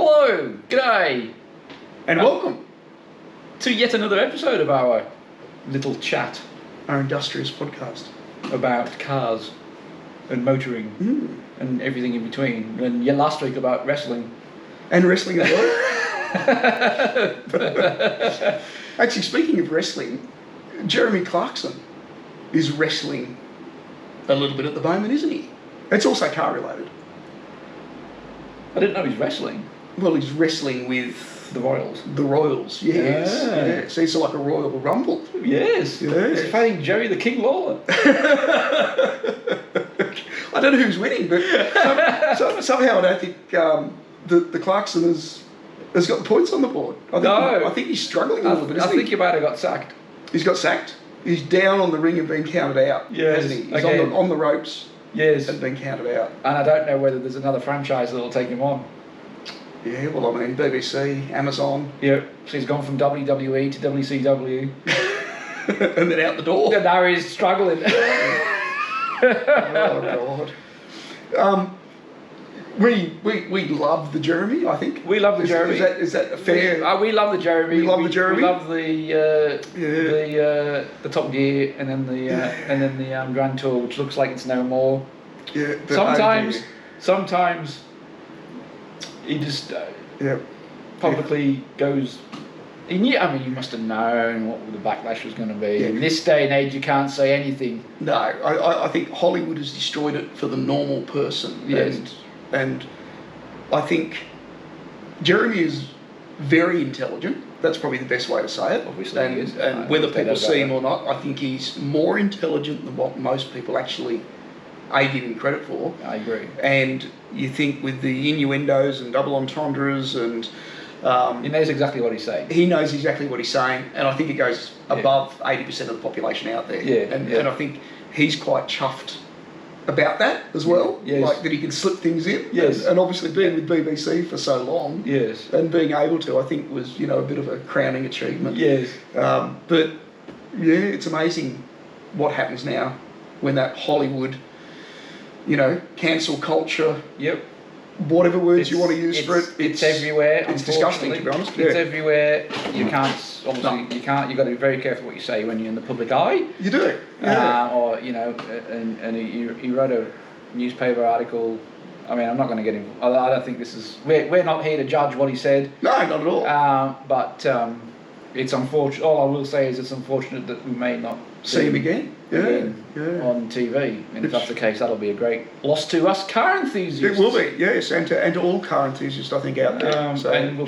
Hello, g'day, And welcome, to yet another episode of our little chat our industrious podcast. about cars and motoring and everything in between. And yeah, last week about wrestling. And wrestling as well. Actually, speaking of wrestling, Jeremy Clarkson is wrestling a little bit at the moment, isn't he? It's also car related. I didn't know he's wrestling. Well, he's wrestling with The Royals. the Royals, yes. Yeah. Yes. He's like a Royal Rumble. Yes. Yes. He's fighting Jerry the King Lawler. I don't know who's winning, but somehow I don't think the Clarkson has got the points on the board. I think he's struggling a little bit. I think he might have got sacked. He's got sacked. He's down on the ring and been counted out, Yes, hasn't he? He's again. on the ropes Yes. and been counted out. And I don't know whether there's another franchise that'll take him on. Yeah, well, I mean, BBC, Amazon, Yep. So he's gone from WWE to WCW. and then out the door. And now he's struggling. Oh, God. We love the Jeremy, I think. We love the Jeremy. Is that a fair... We love the Jeremy. We love the Jeremy. We love the Top Gear and then the Grand Tour, which looks like it's no more. Yeah, but Sometimes he just publicly goes. He knew. I mean, you must have known what the backlash was going to be. Yeah. In this day and age, you can't say anything. No, I think Hollywood has destroyed it for the normal person. Yes. And I think Jeremy is very intelligent. That's probably the best way to say it. Obviously, he is. And whether people see him or not, I think he's more intelligent than what most people actually give him credit for. I agree. And you think with the innuendos and double entendres and... He knows exactly what he's saying. He knows exactly what he's saying, and I think it goes above 80% of the population out there. Yeah, And I think he's quite chuffed about that as well. Yes. Like that he can slip things in. Yes. And obviously being with BBC for so long. Yes. And being able to, I think, was a bit of a crowning achievement. Yes. But yeah, it's amazing what happens now when that Hollywood, cancel culture. Yep. Whatever words you want to use for it, it's everywhere. It's disgusting, to be honest. It's everywhere. You can't. Obviously, you can't. You've got to be very careful what you say when you're in the public eye. You do. Yeah. And he wrote a newspaper article. I mean, I'm not going to get him. I don't think this is. We're not here to judge what he said. No, not at all. But it's unfortunate. All I will say is it's unfortunate that we may not see him again. On TV, and if that's the case, that'll be a great loss to us car enthusiasts. It will be, yes, and to all car enthusiasts, I think, out there. And we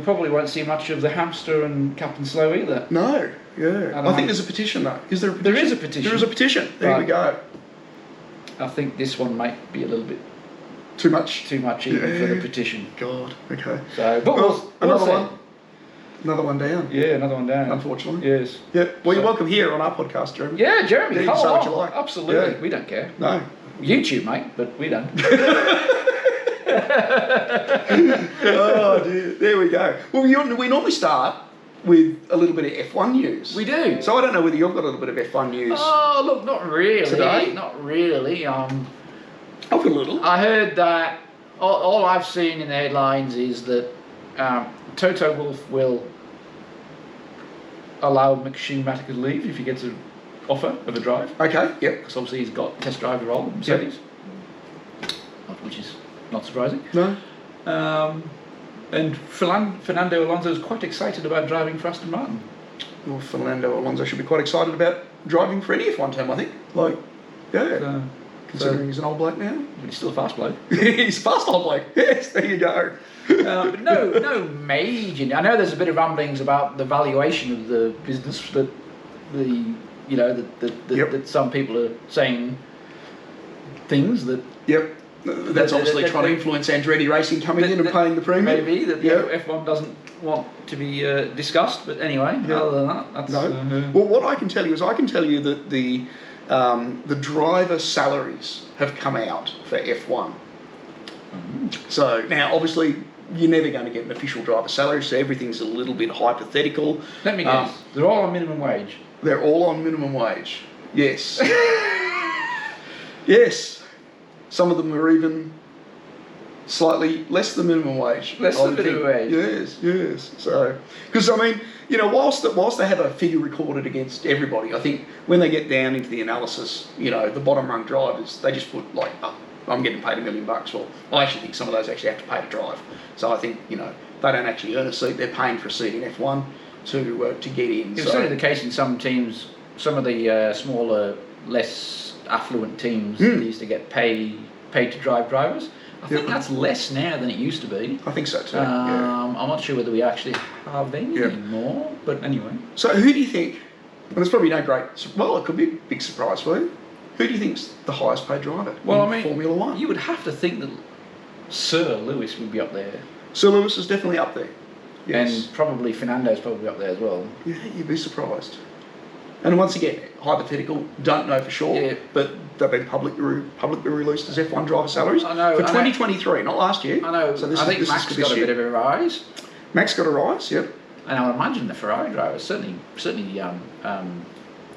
probably won't see much of the hamster and Captain Slow either. No, I think there's a petition though. Is there a petition? There is a petition. There is a petition. There we go. I think this one might be a little bit too much even for the petition. God, okay. So, but we'll another see. one. Another one down. Yeah, another one down. Unfortunately. Yes. Yeah. Well, you're welcome here on our podcast, Jeremy. Yeah, Jeremy. Yeah, you can say what you like. Absolutely. Yeah. We don't care. No. YouTube, mate, but we don't. Oh dear. There we go. Well, we normally start with a little bit of F1 news. We do. So I don't know whether you've got a little bit of F1 news. Oh, look, not really. Today? Not really. I've got a little. I heard that all I've seen in the headlines is that Toto Wolff will allow Mick Schumacher to leave if he gets an offer of a drive. Okay, yep. Because obviously he's got test drive role in Mercedes, which is not surprising. No. And Fernando Alonso is quite excited about driving for Aston Martin. Well, Fernando Alonso should be quite excited about driving for any F1 team, I think. Considering he's an old bloke now. But he's still a fast bloke. He's a fast old bloke. Yes, there you go. But no major. I know there's a bit of ramblings about the valuation of the business that that some people are saying things that. Yep. That's obviously trying to influence Andretti Racing coming in and paying the premium. Maybe that F1 doesn't want to be discussed. But anyway, other than that, that's. No. Well, what I can tell you is that the driver salaries have come out for F1. So now, obviously, you're never going to get an official driver salary, so everything's a little bit hypothetical. Let me guess. They're all on minimum wage. They're all on minimum wage. Yes. Yes. Some of them are even Slightly less than minimum wage. Less I than would minimum think. wage. Yes. So, because I mean, whilst they have a figure recorded against everybody, I think when they get down into the analysis, the bottom rung drivers, they just put like, oh, I'm getting paid $1 million. Well, I actually think some of those actually have to pay to drive. So I think they don't actually earn a seat; they're paying for a seat in F1 to get in. It was certainly the case in some teams. Some of the smaller, less affluent teams used to get paid to drive drivers. I think that's less now than it used to be. I think so too. I'm not sure whether we actually have any anymore, but anyway. So who do you think, and it's probably no great, well, it could be a big surprise for you, who do you think's the highest paid driver in Formula One? You would have to think that Sir Lewis would be up there. Sir Lewis is definitely up there. Yes. And probably Fernando's probably up there as well. Yeah, you'd be surprised. And once again, hypothetical, don't know for sure, but they've been publicly released as F1 driver salaries for 2023, not last year. I know. So I think Max got a bit of a rise. Max got a rise, yep. And I would imagine the Ferrari drivers, certainly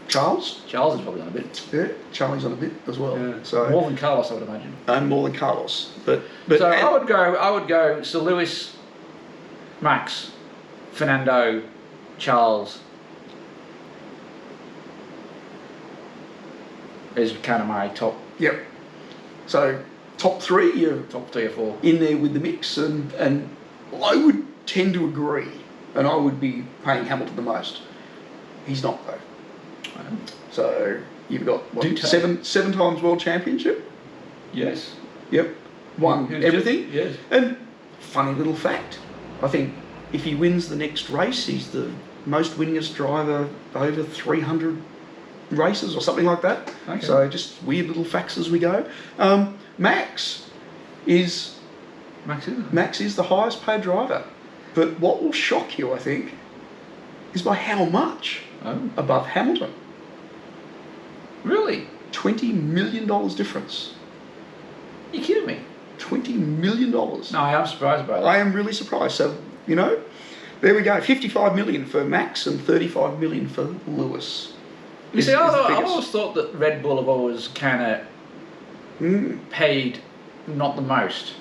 Charles? Charles is probably on a bit. Yeah, Charlie's on a bit as well. Yeah. So more than Carlos, I would imagine. And more than Carlos. But so I would go Sir Lewis, Max, Fernando, Charles is kind of my top. Yep. So top three, you're top 3 or 4 in there with the mix, and I would tend to agree, and I would be paying Hamilton the most. He's not though. So you've got seven times world championship. Yes. Yep. Won everything. Yes. And funny little fact, I think if he wins the next race, he's the most winningest driver over 300 races or something like that. Okay. So just weird little facts as we go. Max is the highest paid driver. But what will shock you, I think, is by how much above Hamilton. Really? $20 million difference. You kidding me? $20 million. No, I am surprised by that. I am really surprised. So, there we go. 55 million for Max and 35 million for Lewis. You see, I've always thought that Red Bull have always kind of paid not the most.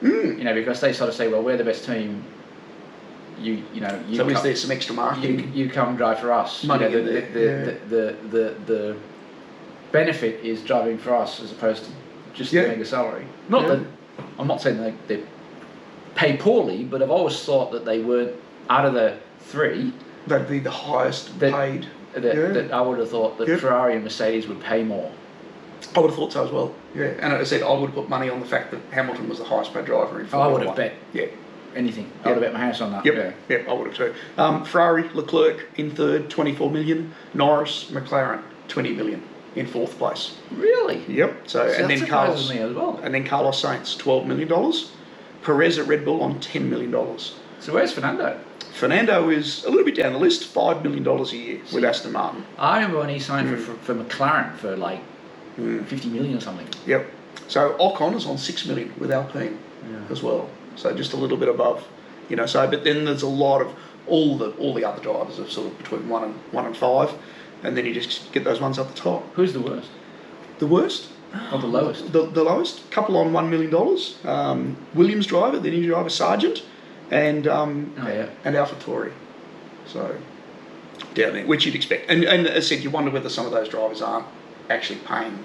Because they sort of say, well, we're the best team. So is there some extra marketing? You come drive for us. Money the benefit is driving for us as opposed to just the mega salary. Not that I'm not saying they pay poorly, but I've always thought that they weren't out of the 3. They'd be the highest paid. That I would have thought that Ferrari and Mercedes would pay more. I would have thought so as well. Yeah, and as I said, I would have put money on the fact that Hamilton was the highest paid driver in Formula One. I would have bet. Yeah. Anything. I would have bet my house on that. Yep, I would have too. Ferrari, Leclerc in third, 24 million. Norris, McLaren, 20 million in fourth place. Really? Yep. So and then Carlos me as well. And then Carlos Sainz, $12 million. Perez at Red Bull on $10 million. So where's Fernando? Fernando is a little bit down the list, $5 million a year with Aston Martin. I remember when he signed for McLaren for like 50 million or something. Yep. So Ocon is on 6 million with Alpine as well. So just a little bit above, but then there's a lot of all the other drivers are sort of between 1 and 5, and then you just get those ones up the top. Who's the worst? The worst? Or the lowest? The lowest, couple on $1 million. Williams driver, the new driver Sargent, and AlphaTauri. So down there, which you'd expect. And as I said, you wonder whether some of those drivers aren't actually paying,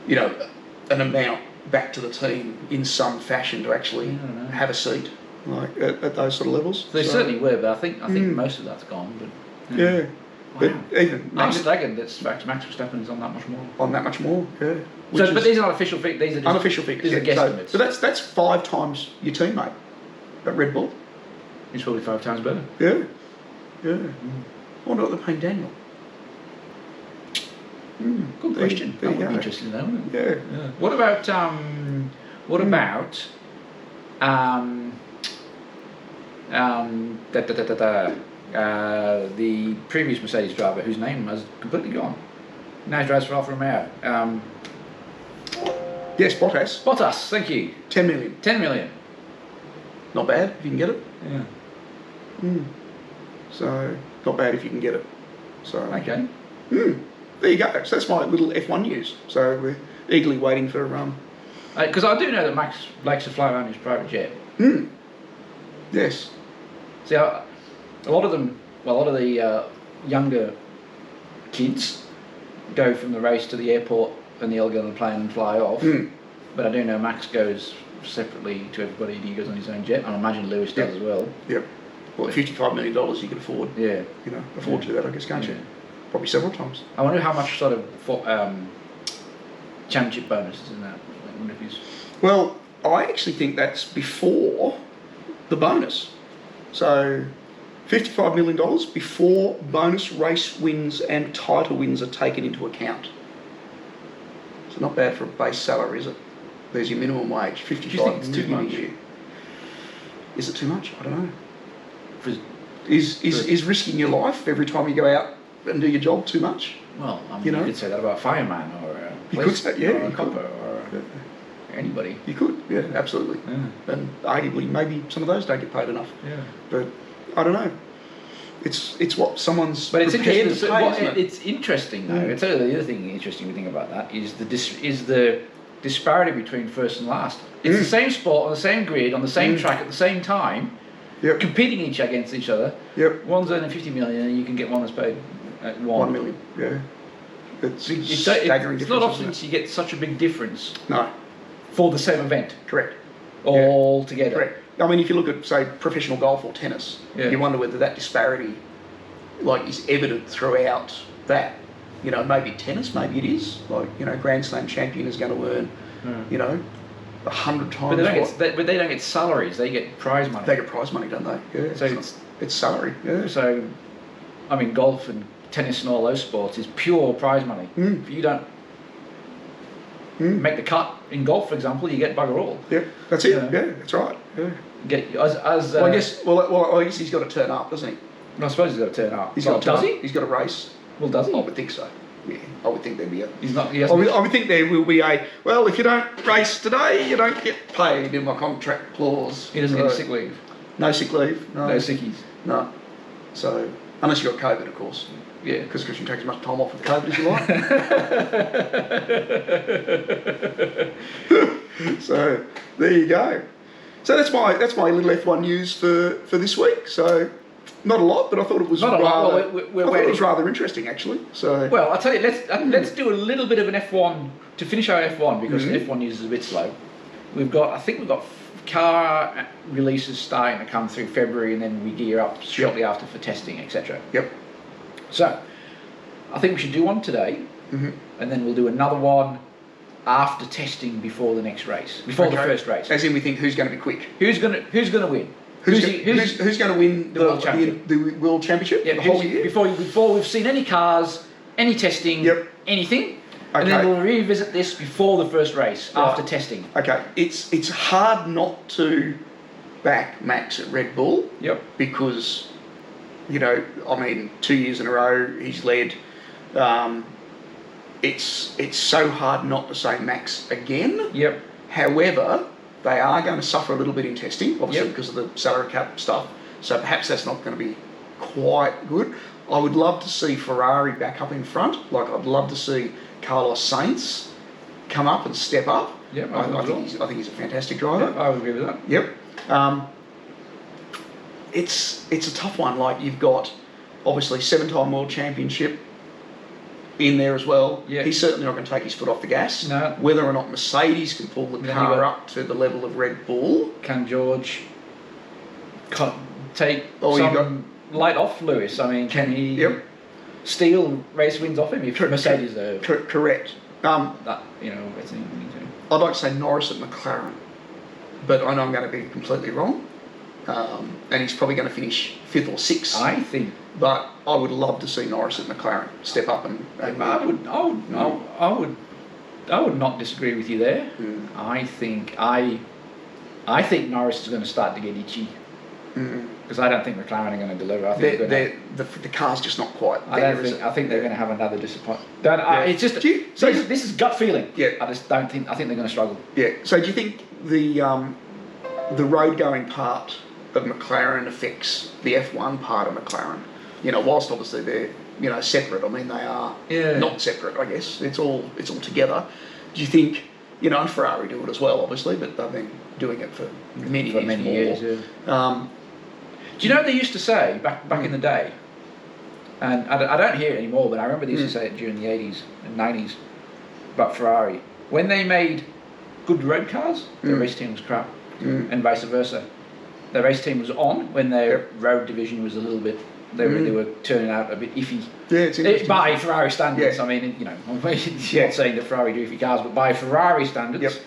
an amount back to the team in some fashion to actually have a seat, like at those sort of levels. They certainly were, but I think most of that's gone. But wow. But even I'm staggered that Max Verstappen is on that much more. On that much more, yeah. So, but these are not official figures. These are just unofficial figures. These are guesstimates. So that's 5 times your teammate at Red Bull. He's probably 5 times better. Yeah. I wonder what they're paying Daniel. Good question. That would be interesting, though, wouldn't it? Yeah. What about the previous Mercedes driver whose name has completely gone? Now he drives for Alfa Romeo. Yes, Bottas. Bottas, thank you. 10 million. 10 million. Not bad if you can get it. Yeah. So not bad if you can get it. So okay. There you go. So that's my little F1 news. So we're eagerly waiting for Because I do know that Max likes to fly around his private jet. Yes. See, a lot of them, well, a lot of the younger kids go from the race to the airport and they'll get on the plane and fly off. But I do know Max goes separately to everybody and he goes on his own jet. I imagine Lewis does as well. Yep. Well, $55 million you can afford. Yeah. Afford to do that, I guess, can't you? Probably several times. I wonder how much sort of championship bonuses in that. I wonder if he's... Well, I actually think that's before the bonus. So, $55 million before bonus, race wins and title wins are taken into account. So not bad for a base salary, is it? There's your minimum wage, 55 Do you think it's too million much? a year. Is it too much? I don't know. For, Is risking your life every time you go out and do your job too much? well, I mean, you could say that about a fireman or a You police, could say, yeah, or a you copper could. or anybody. You could, yeah, absolutely. Yeah. And arguably, maybe some of those don't get paid enough. Yeah. But I don't know. It's what someone's But it's prepared interesting. to pay, isn't it? It's interesting though. It's the other thing. Interesting thing about that is the disparity between first and last. It's the same sport on the same grid on the same track at the same time, competing against each other. Yep. One's earning 50 million, and you can get one that's paid at 1 million. Yeah. It's It's staggering not difference, often isn't you get such a big difference it? No. for the same event Correct. all together. Correct. I mean, if you look at, say, professional golf or tennis, you wonder whether that disparity, is evident throughout that. Maybe tennis, maybe it is. Grand Slam champion is going to earn, 100 times. But they don't get salaries. They get prize money. They get prize money, don't they? Yeah. So it's salary. Yeah. So, I mean, golf and tennis and all those sports is pure prize money. If you don't make the cut in golf, for example, you get bugger all. Yeah, that's it. Yeah, that's right. Yeah. Well, I guess he's got to turn up, doesn't he? I suppose he's got to turn up. He's got to turn does up. he? He's got to race. Well, does he? I would think so. Yeah, I would think there'd be a. He's not. I would think there will be a. Well, if you don't race today, you don't get paid in my contract clause. He doesn't get sick leave. No sick leave. No sickies. No. So unless you've got COVID, of course. Yeah. Because you can take as much time off with COVID as you like. So there you go. So that's my little F1 news for this week. So not a lot, but I thought it was rather interesting actually. So well, I'll tell you, let's do a little bit of an F1 to finish our F1 because F1 news is a bit slow. I think we've got car releases starting to come through February, and then we gear up shortly after for testing, etc. Yep. So I think we should do one today, and then we'll do another one after testing before the next race, before the first race. As in, we think who's going to be quick. Who's going to win? Who's going to win the World Championship? The World Championship? Yeah, the whole year? Before we've seen any cars, any testing, anything. Okay. And then we'll revisit this before the first race, after testing. Okay, it's hard not to back Max at Red Bull. Yep. Because, 2 years in a row he's led. It's so hard not to say Max again. Yep. However, they are going to suffer a little bit in testing, obviously because of the salary cap stuff. So perhaps that's not going to be quite good. I would love to see Ferrari back up in front. I'd love to see Carlos Sainz come up and step up. Yep, I think he's a fantastic driver. Yep, I would agree with that. Yep. It's a tough one. You've got obviously 7-time world championship in there as well. Yeah. He's certainly not going to take his foot off the gas. No. Whether or not Mercedes can pull the car up to the level of Red Bull. Can George take some light off Lewis? I mean, can he steal race wins off him if Mercedes are... Correct. It's an I'd like to say Norris at McLaren, but I know I'm going to be completely wrong. And he's probably going to finish 5th or 6th. I think. But I would love to see Norris at McLaren step up and I would not disagree with you there. I think Norris is going to start to get itchy because I don't think McLaren are going to deliver. I think the car's just not quite. I think they're going to have another disappointment. It's just this is gut feeling. Yeah. I just don't think. I think they're going to struggle. Yeah. So do you think the road going part of McLaren affects the F1 part of McLaren? Whilst obviously they're separate. I mean, they are not separate. I guess it's all together. Do you think You know, and Ferrari do it as well, obviously, but they've been doing it for many years. Yeah. Do you know what they used to say back in the day? And I don't hear it anymore, but I remember they used to say it during the 80s and 90s about Ferrari. When they made good road cars, the race team was crap, and vice versa. The race team was on when their road division was a little bit. They were turning out a bit iffy. Yeah, it's interesting. By Ferrari standards, Yeah. I mean, you know, I'm not saying that Ferrari do iffy cars, but by Ferrari standards,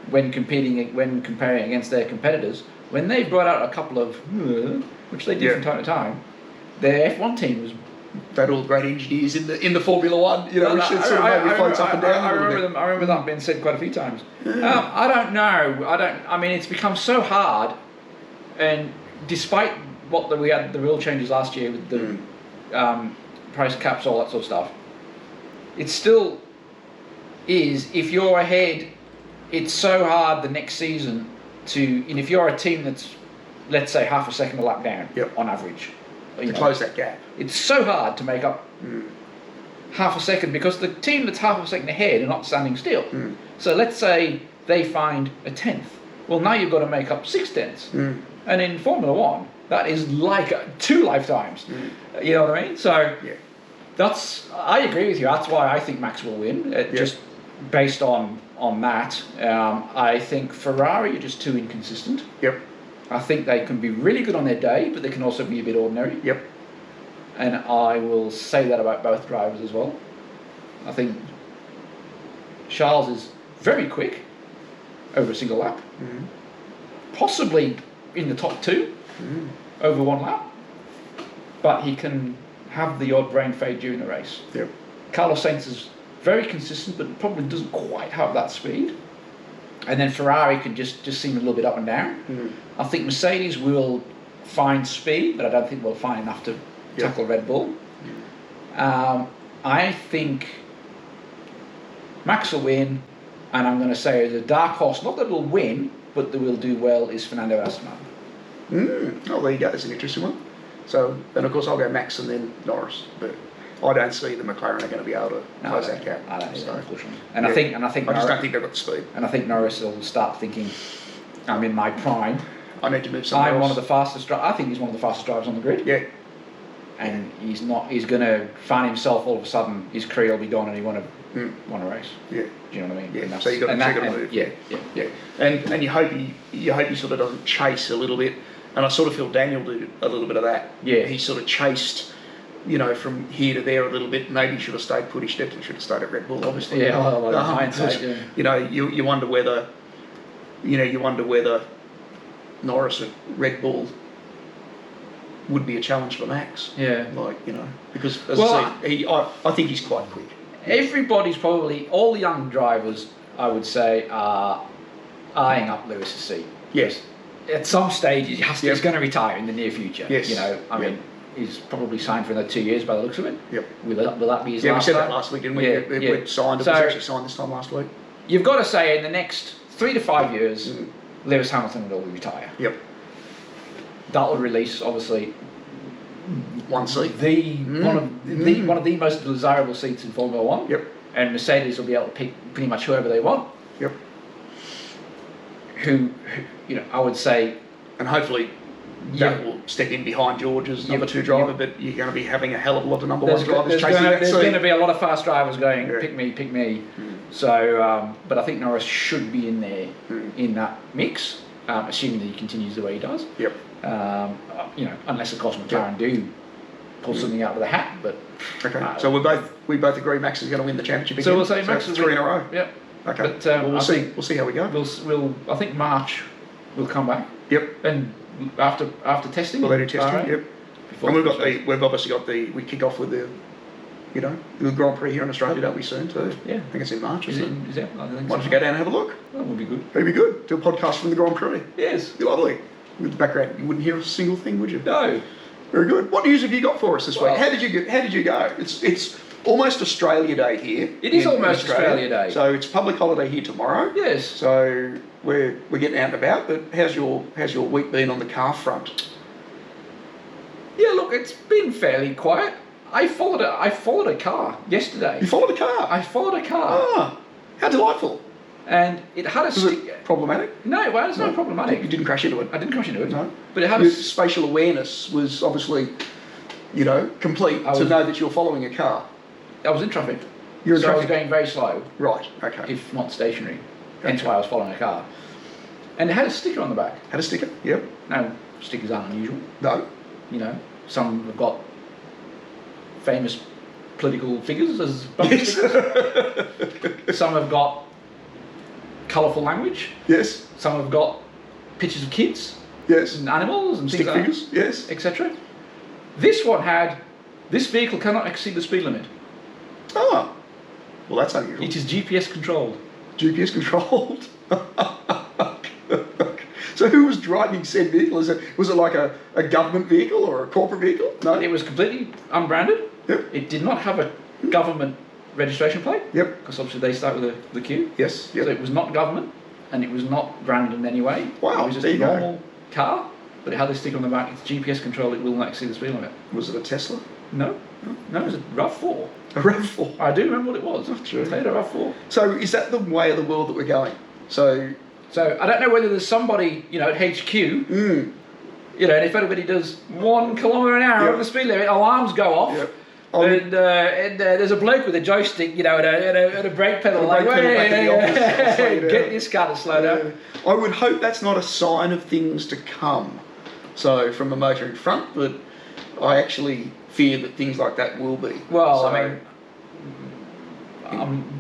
when comparing against their competitors, when they brought out a couple of, which they did from time to time, their F1 team was. They had all great engineers in the Formula One, you know, which sort of maybe floats up and down. I remember that being said quite a few times. I don't know. I mean, it's become so hard, and despite we had the rule changes last year with the price caps, all that sort of stuff, it still is. If you're ahead, it's so hard the next season to. And if you're a team that's, let's say, half a second a lap down on average. To close that gap. It's so hard to make up half a second because the team that's half a second ahead are not standing still. So let's say they find a 10th. Well, now you've got to make up 6 tenths. And in Formula One, that is like 2 lifetimes. You know what I mean? So I agree with you. That's why I think Max will win. Just based on that. I think Ferrari are just too inconsistent. I think they can be really good on their day, but they can also be a bit ordinary. And I will say that about both drivers as well. I think Charles is very quick over a single lap. Possibly in the top 2 over 1 lap. But he can have the odd brain fade during the race. Carlos Sainz is very consistent, but probably doesn't quite have that speed. And then Ferrari can just seem a little bit up and down. I think Mercedes will find speed, but I don't think they'll find enough to tackle Red Bull. I think Max will win, and I'm going to say the dark horse, not that it'll win, but that will do well, is Fernando Aston. Oh, there you go. That's an interesting one. So, and of course, I'll go Max and then Norris, but I don't see the McLaren are going to be able to close that gap. I don't so, unfortunately. And I think I just don't think they've got the speed. And I think Norris will start thinking, I'm in my prime. I need to move somewhere else. One of the fastest. I think he's one of the fastest drivers on the grid. And he's not. He's going to find himself all of a sudden. His career will be gone, and he won a race. Do you know what I mean? So you got to move. And you hope he sort of doesn't chase a little bit. And I sort of feel Daniel did a little bit of that. He sort of chased, you know, from here to there a little bit. Maybe he should have stayed put. He should have stayed at Red Bull, obviously. You know, you wonder whether, Norris at Red Bull would be a challenge for Max. Like, you know, because as I say, I think he's quite quick. Everybody's probably, all the young drivers, I would say, are eyeing up Lewis's seat. At some stage, he's going to retire in the near future. You know, I mean, he's probably signed for another 2 years by the looks of it. Will that be his last? We said that last week, didn't we? It signed. It was actually signed this time last week. You've got to say, in the next 3 to 5 years, Lewis Hamilton will retire. That will release, obviously, one seat. One of the most desirable seats in Formula One. And Mercedes will be able to pick pretty much whoever they want. Who, you know, I would say, and hopefully that will step in behind George as number 2 driver. But you're going to be having a hell of a lot of number 1 drivers chasing that. There's going to be a lot of fast drivers going, pick me. So, but I think Norris should be in there in that mix, assuming that he continues the way he does. You know, unless of course McLaren do pull something out of the hat. But so we both agree Max is going to win the championship again. So we'll say Max is 3 in a row. Okay. But, we'll see how we go. We'll I think March will come back. And after testing. Well, they do testing. And we've obviously got we kick off with the Grand Prix here in Australia, don't we, soon too? I think it's in March. Is it? I think Why don't you go down and have a look? That would be good. It'd be good. Do a podcast from the Grand Prix. Yes. It'd be lovely. With the background, you wouldn't hear a single thing, would you? No. Very good. What news have you got for us this week? How did you go? It's almost Australia Day here. It is almost Australia Day. So it's public holiday here tomorrow. Yes. So we're getting out and about. But how's your week been on the car front? Yeah, look, it's been fairly quiet. I followed a car yesterday. You followed a car? I followed a car. Ah, how delightful. And it had a Was it problematic? No, well, it's not problematic. You didn't crash into it? I didn't crash into it. No. But it had Your spatial awareness was obviously, complete to know that you're following a car. I was in traffic. You're in so I was traffic? going very slow. Right, okay. If not stationary. Hence why I was following a car. And it had a sticker on the back. Had a sticker? Yep. Now, stickers aren't unusual. No. Some have got famous political figures as bumper stickers. Some have got colourful language. Yes. Some have got pictures of kids. Yes. And animals and stick things like figures. Yes. etc. This one had, this vehicle cannot exceed the speed limit. Oh. Well, that's unusual. It is GPS controlled. GPS controlled. So who was driving said vehicle? Was it like a government vehicle or a corporate vehicle? No. It was completely unbranded. Yep. It did not have a government registration plate. Yep. Because obviously they start with the Q. Yes. Yep. So it was not government, and it was not branded in any way. Wow. It was just there a you go. normal car, but it had this sticker on the back. It's GPS controlled. It will not exceed the speed limit. Was it a Tesla? No. No, it was a RAV4. A RAV4. I do remember what it was. Oh, true. Toyota RAV4. So is that the way of the world that we're going? So I don't know whether there's somebody, at HQ, and if anybody does 1 kilometre an hour over the speed limit, alarms go off. Yep. And there's a bloke with a joystick, and a brake pedal, like, get this car to slow down. I would hope that's not a sign of things to come. So from a motoring front, but I actually fear that things like that will be. Well, I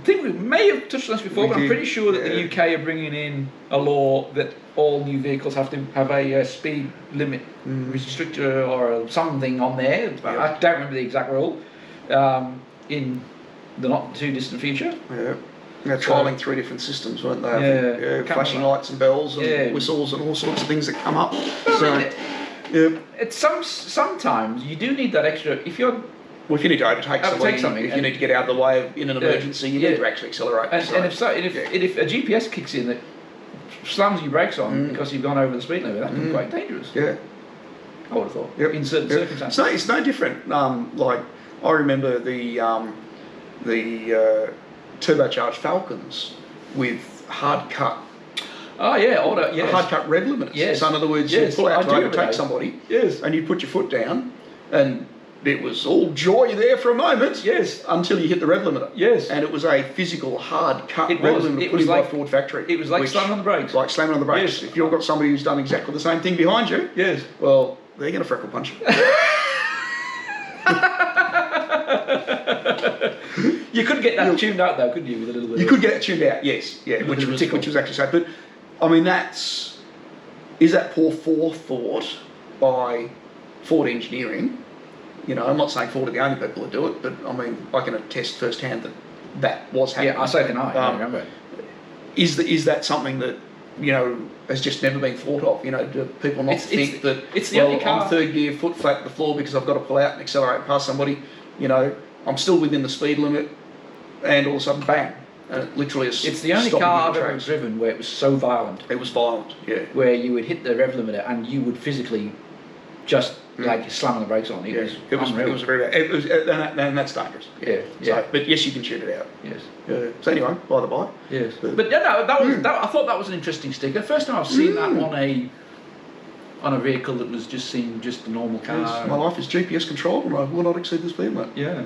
think we may have touched on this before, but I'm pretty sure that the UK are bringing in a law that all new vehicles have to have a speed limit restrictor or something on there. I don't remember the exact rule. In the not too distant future. Yeah. They're trialling 3 different systems, weren't they? Flashing lights and bells and whistles and all sorts of things that come up. It's sometimes you do need that extra. If you're if you need to overtake something, if you need to get out of the way in an emergency, you need to actually accelerate. And if a GPS kicks in that slams your brakes on because you've gone over the speed limit, that can be quite dangerous. Yeah, I would have thought. In certain circumstances. It's no different. Like I remember the turbocharged Falcons with hard cut. Oh yeah, hard cut rev limiters. Yes. So in other words, you pull out to overtake somebody. Yes. And you put your foot down, and it was all joy there for a moment. Yes. Until you hit the rev limiter. Yes. And it was a physical hard cut rev limiter put in by Ford factory. It was like slamming on the brakes. Like slamming on the brakes. Yes. If you've got somebody who's done exactly the same thing behind you, yes. Well, they're going to freckle punch you. You could get that tuned out though, couldn't you? With a little bit. You could get it tuned out, yes, which was actually sad. But I mean, is that poor forethought by Ford engineering? I'm not saying Ford are the only people that do it, but I mean, I can attest firsthand that was happening. Yeah, so can I. I remember. Is that something that has just never been thought of? Do people not think that it's the only car. I'm third gear, foot flat to the floor because I've got to pull out and accelerate past somebody? I'm still within the speed limit, and all of a sudden, bang! Literally, it's the only car I've ever driven where it was so violent. It was violent, yeah. Where you would hit the rev limiter and you would physically just like slamming the brakes on. It was very bad. It was, and that's dangerous. Yeah. So, but yes, you can tune it out. Yes. So anyway, by the by. Yes. But I thought that was an interesting sticker. First time I've seen that on a vehicle that was just seen just a normal car. Yes, my life is GPS controlled and I will not exceed the speed limit. Yeah.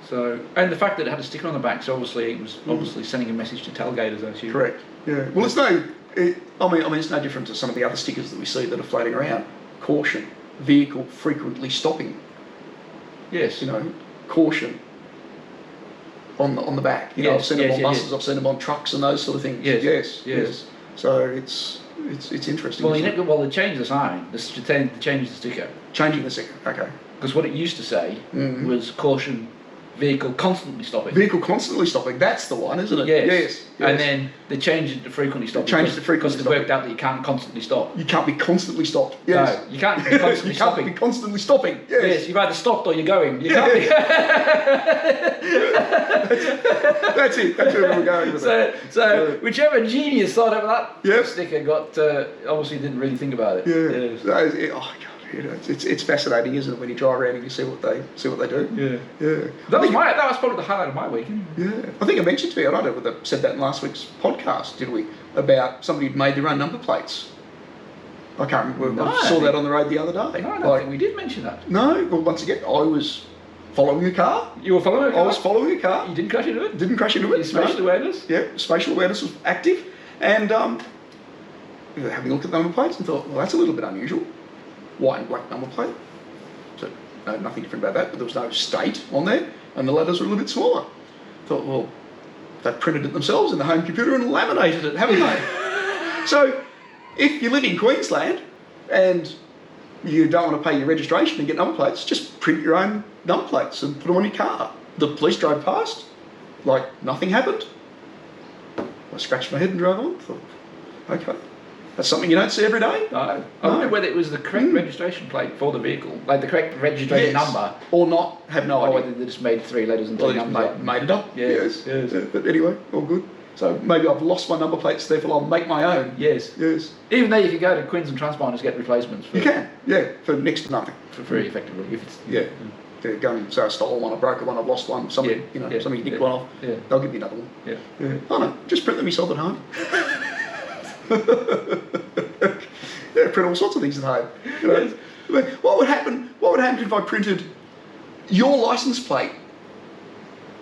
So, and the fact that it had a sticker on the back, so obviously it was obviously sending a message to tailgaters, I assume. Correct. Yeah. Well, it's no different to some of the other stickers that we see that are floating around. Caution, vehicle frequently stopping. Yes. Caution on the back. I've seen them on buses, I've seen them on trucks and those sort of things. Yes. So it's interesting. Well, they changed the sign. They changed the sticker. Changing the sticker. Okay. Because what it used to say was caution, vehicle constantly stopping. Vehicle constantly stopping. That's the one, isn't it? Yes. And then they changed it to frequently stopping. Because it worked out that you can't constantly stop. You can't be constantly stopped. Yes. No, you can't be constantly stopping. You can't be constantly stopping. Yes. You've either stopped or you're going. You can't be. That's it. That's where we're going with it. So whichever genius thought of that sticker got obviously didn't really think about it. Yeah. Yes. Oh God. You know, it's fascinating, isn't it, when you drive around and you see what they do? Yeah. That was probably the highlight of my weekend. Yeah. I think I mentioned to you, I don't know whether I said that in last week's podcast, did we? About somebody who'd made their own number plates. I can't remember. I saw that on the road the other day. No, I don't think we did mention that. No. Well, once again, I was following a car. You were following a car? I was following a car. You didn't crash into it? Didn't crash into it. Your spatial awareness? Yeah, spatial awareness was active. And having a look at the number plates and thought, well, that's a little bit unusual. White and black number plate. So nothing different about that, but there was no state on there, and the letters were a little bit smaller. Thought, well, they printed it themselves in the home computer and laminated it, haven't they? So, if you live in Queensland and you don't want to pay your registration and get number plates, just print your own number plates and put them on your car. The police drove past, like nothing happened. I scratched my head and drove on. Thought, okay. That's something you don't see every day? No. I wonder whether it was the correct registration plate for the vehicle, like the correct registration number. Or not, have no idea. Or whether they just made 3 letters and 3 numbers. Made it up. Yes. Yeah, but anyway, all good. So maybe I've lost my number plates, therefore I'll make my own. Yes. Even though you can go to Queensland Transponders to get replacements. You can, for next to nothing. For free, effectively. If it's, Yeah, go and say I stole one, I broke one, I've lost one, somebody nicked one off. Yeah. They'll give me another one. Yeah. Oh no, just print them yourself at home. Print all sorts of things at home. You know? What would happen if I printed your license plate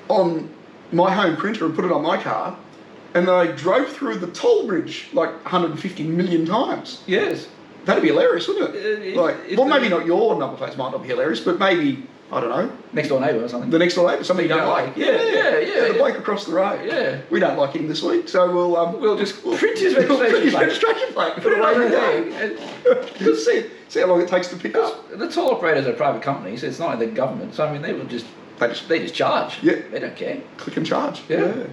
on my home printer and put it on my car, and I drove through the toll bridge like 150 million times? Yes. That'd be hilarious, wouldn't it? Maybe not your number plates might not be hilarious, but maybe, I don't know. Next door neighbour or something. The next door neighbour, something you don't like. The bloke across the road. Yeah. We don't like him this week, so we'll just print his registration plate. Put it away there. Just see how long it takes to pick up. The toll operators are private companies, it's not like the government, so I mean they just charge. Yeah. They don't care. Click and charge. Yeah.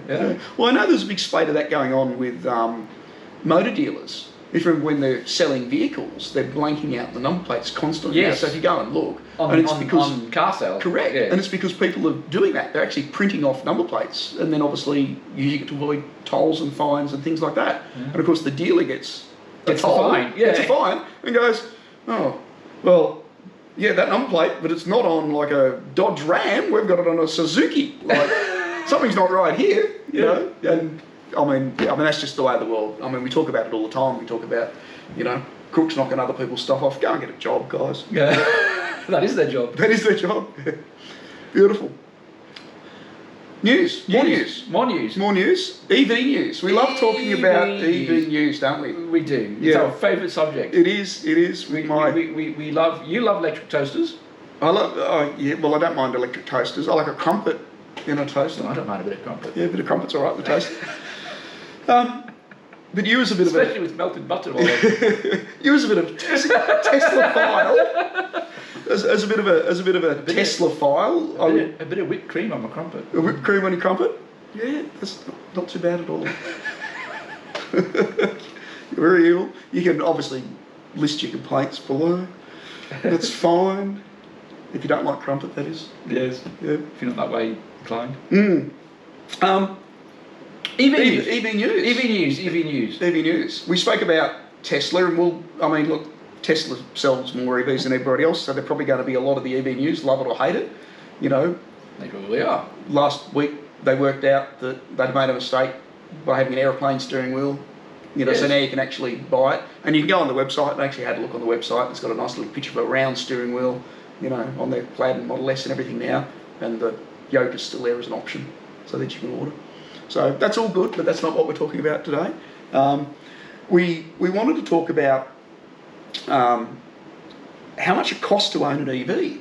Well, I know there's a big spate of that going on with motor dealers. If you remember when they're selling vehicles, they're blanking out the number plates constantly. Yes. So if you go and look, on car sales. Correct. Yeah. And it's because people are doing that. They're actually printing off number plates and then obviously using it to avoid tolls and fines and things like that. Yeah. And of course the dealer gets a fine. Gets a fine and goes, oh, well, yeah, that number plate, but it's not on like a Dodge Ram. We've got it on a Suzuki. Like something's not right here, you know. And I mean, that's just the way of the world. I mean, we talk about it all the time. We talk about, crooks knocking other people's stuff off. Go and get a job, guys. Yeah, that is their job. That is their job. Beautiful. More news. EV news. We love talking about EV news, don't we? We do. It's our favourite subject. It is. We love. You love electric toasters. I love. Well, I don't mind electric toasters. I like a crumpet in a toaster. I don't mind a bit of crumpet. Yeah, a bit of crumpet's all right with the toast. But you as a bit especially with melted butter all over. You as a bit of Tesla-phile. As a bit of a Tesla-phile. A bit of whipped cream on my crumpet. A whipped cream on your crumpet? Yeah, that's not too bad at all. Very evil. You can obviously list your complaints below. That's fine. If you don't like crumpet, that is. Yes. Yeah. If you're not that way inclined. EV news. EV news. We spoke about Tesla, and Tesla sells more EVs than everybody else, so they're probably going to be a lot of the EV news, love it or hate it. They probably are. Last week they worked out that they'd made a mistake by having an aeroplane steering wheel. So now you can actually buy it, and you can go on the website. And I actually had a look on the website. It's got a nice little picture of a round steering wheel, on their Plaid and Model S and everything now, and the yoke is still there as an option, so that you can order. So that's all good, but that's not what we're talking about today. We wanted to talk about how much it costs to own an EV.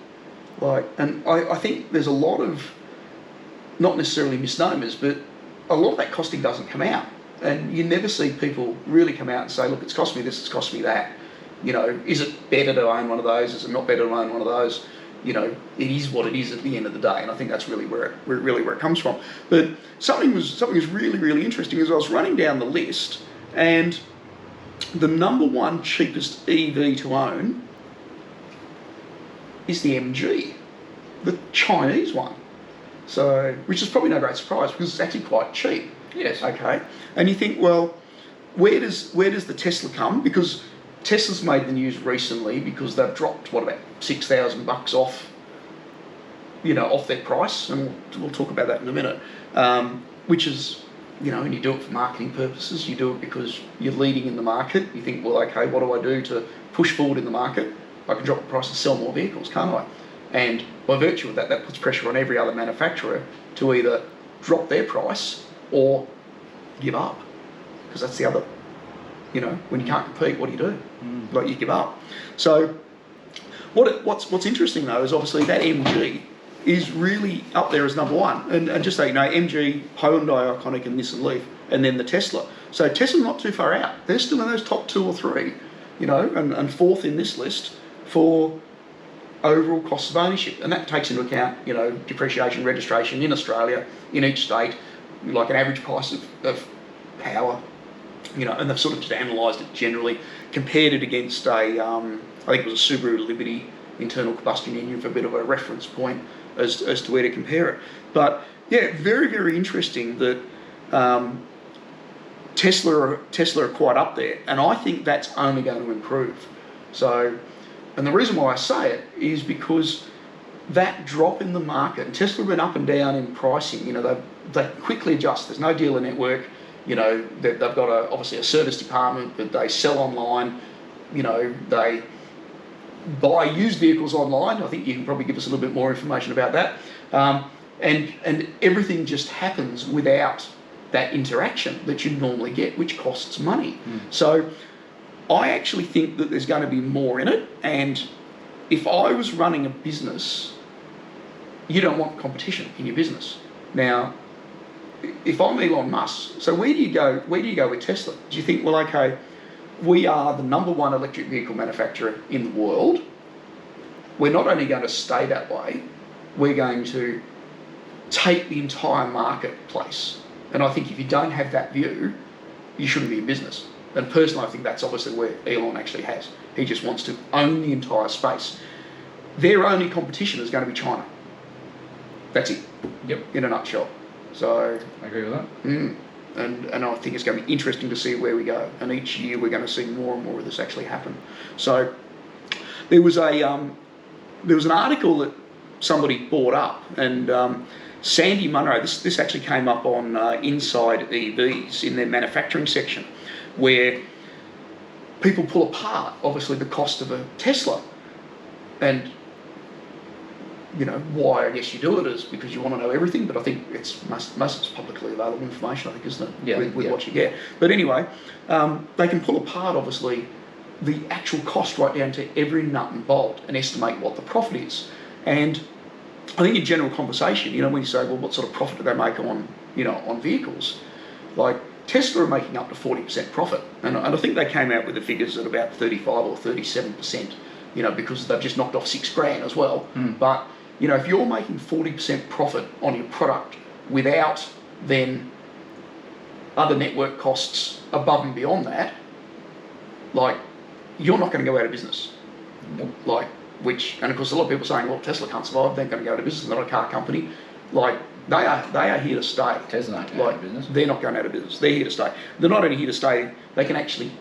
And I think there's a lot of, not necessarily misnomers, but a lot of that costing doesn't come out. And you never see people really come out and say, look, it's cost me this, it's cost me that. Is it better to own one of those? Is it not better to own one of those? It is what it is at the end of the day, and I think that's really where it comes from. But something was really, really interesting as I was running down the list, and the number one cheapest EV to own is the MG, the Chinese one. So, which is probably no great surprise because it's actually quite cheap. Yes. Okay. And you think, well, where does the Tesla come? Because Tesla's made the news recently because they've dropped, about $6,000 off, off their price, and we'll talk about that in a minute, which is, and you do it for marketing purposes, you do it because you're leading in the market. You think, well, okay, what do I do to push forward in the market? I can drop the price and sell more vehicles, can't I? And by virtue of that, that puts pressure on every other manufacturer to either drop their price or give up, because that's the other, when you can't compete, what do? Like, you give up. So what's interesting though is obviously that MG is really up there as number one. And just so you know, MG, Hyundai Iconic and Nissan Leaf, and then the Tesla. So Tesla's not too far out. They're still in those top 2 or 3, and fourth in this list for overall cost of ownership. And that takes into account, depreciation, registration in Australia, in each state, like an average price of power, and they've sort of just analysed it generally, compared it against I think it was a Subaru Liberty internal combustion engine for a bit of a reference point as to where to compare it. But yeah, very, very interesting that Tesla are quite up there, and I think that's only going to improve. So, and the reason why I say it is because that drop in the market, and Tesla have been up and down in pricing, they quickly adjust. There's no dealer network, they've got obviously a service department, but they sell online, they buy used vehicles online. I think you can probably give us a little bit more information about that. And everything just happens without that interaction that you normally get, which costs money. So I actually think that there's going to be more in it. And if I was running a business, you don't want competition in your business. Now, if I'm Elon Musk, so where do you go with Tesla? Do you think, well, okay, we are the number one electric vehicle manufacturer in the world. We're not only going to stay that way, we're going to take the entire marketplace. And I think if you don't have that view, you shouldn't be in business. And personally, I think that's obviously where Elon actually has. He just wants to own the entire space. Their only competition is going to be China. That's it. Yep. In a nutshell. So I agree with that. And I think it's going to be interesting to see where we go. And each year we're going to see more and more of this actually happen. So there was an article that somebody brought up, and Sandy Munro, this actually came up on Inside EVs in their manufacturing section, where people pull apart, obviously, the cost of a Tesla. And why I guess you do it is because you want to know everything, but I think most of it's publicly available information, I think, isn't it? Yeah, with what you get. But anyway, they can pull apart, obviously, the actual cost right down to every nut and bolt and estimate what the profit is. And I think in general conversation, when you say, well, what sort of profit do they make on vehicles? Like, Tesla are making up to 40% profit. And I think they came out with the figures at about 35 or 37%, because they've just knocked off $6,000 as well. But if you're making 40% profit on your product without then other network costs above and beyond that, like, you're not going to go out of business. Like, and of course a lot of people are saying, well, Tesla can't survive, they're going to go out of business, they're not a car company. Like, they are here to stay. Tesla aren't going out of business. They're not going out of business. They're here to stay. They're not only here to stay, they can actually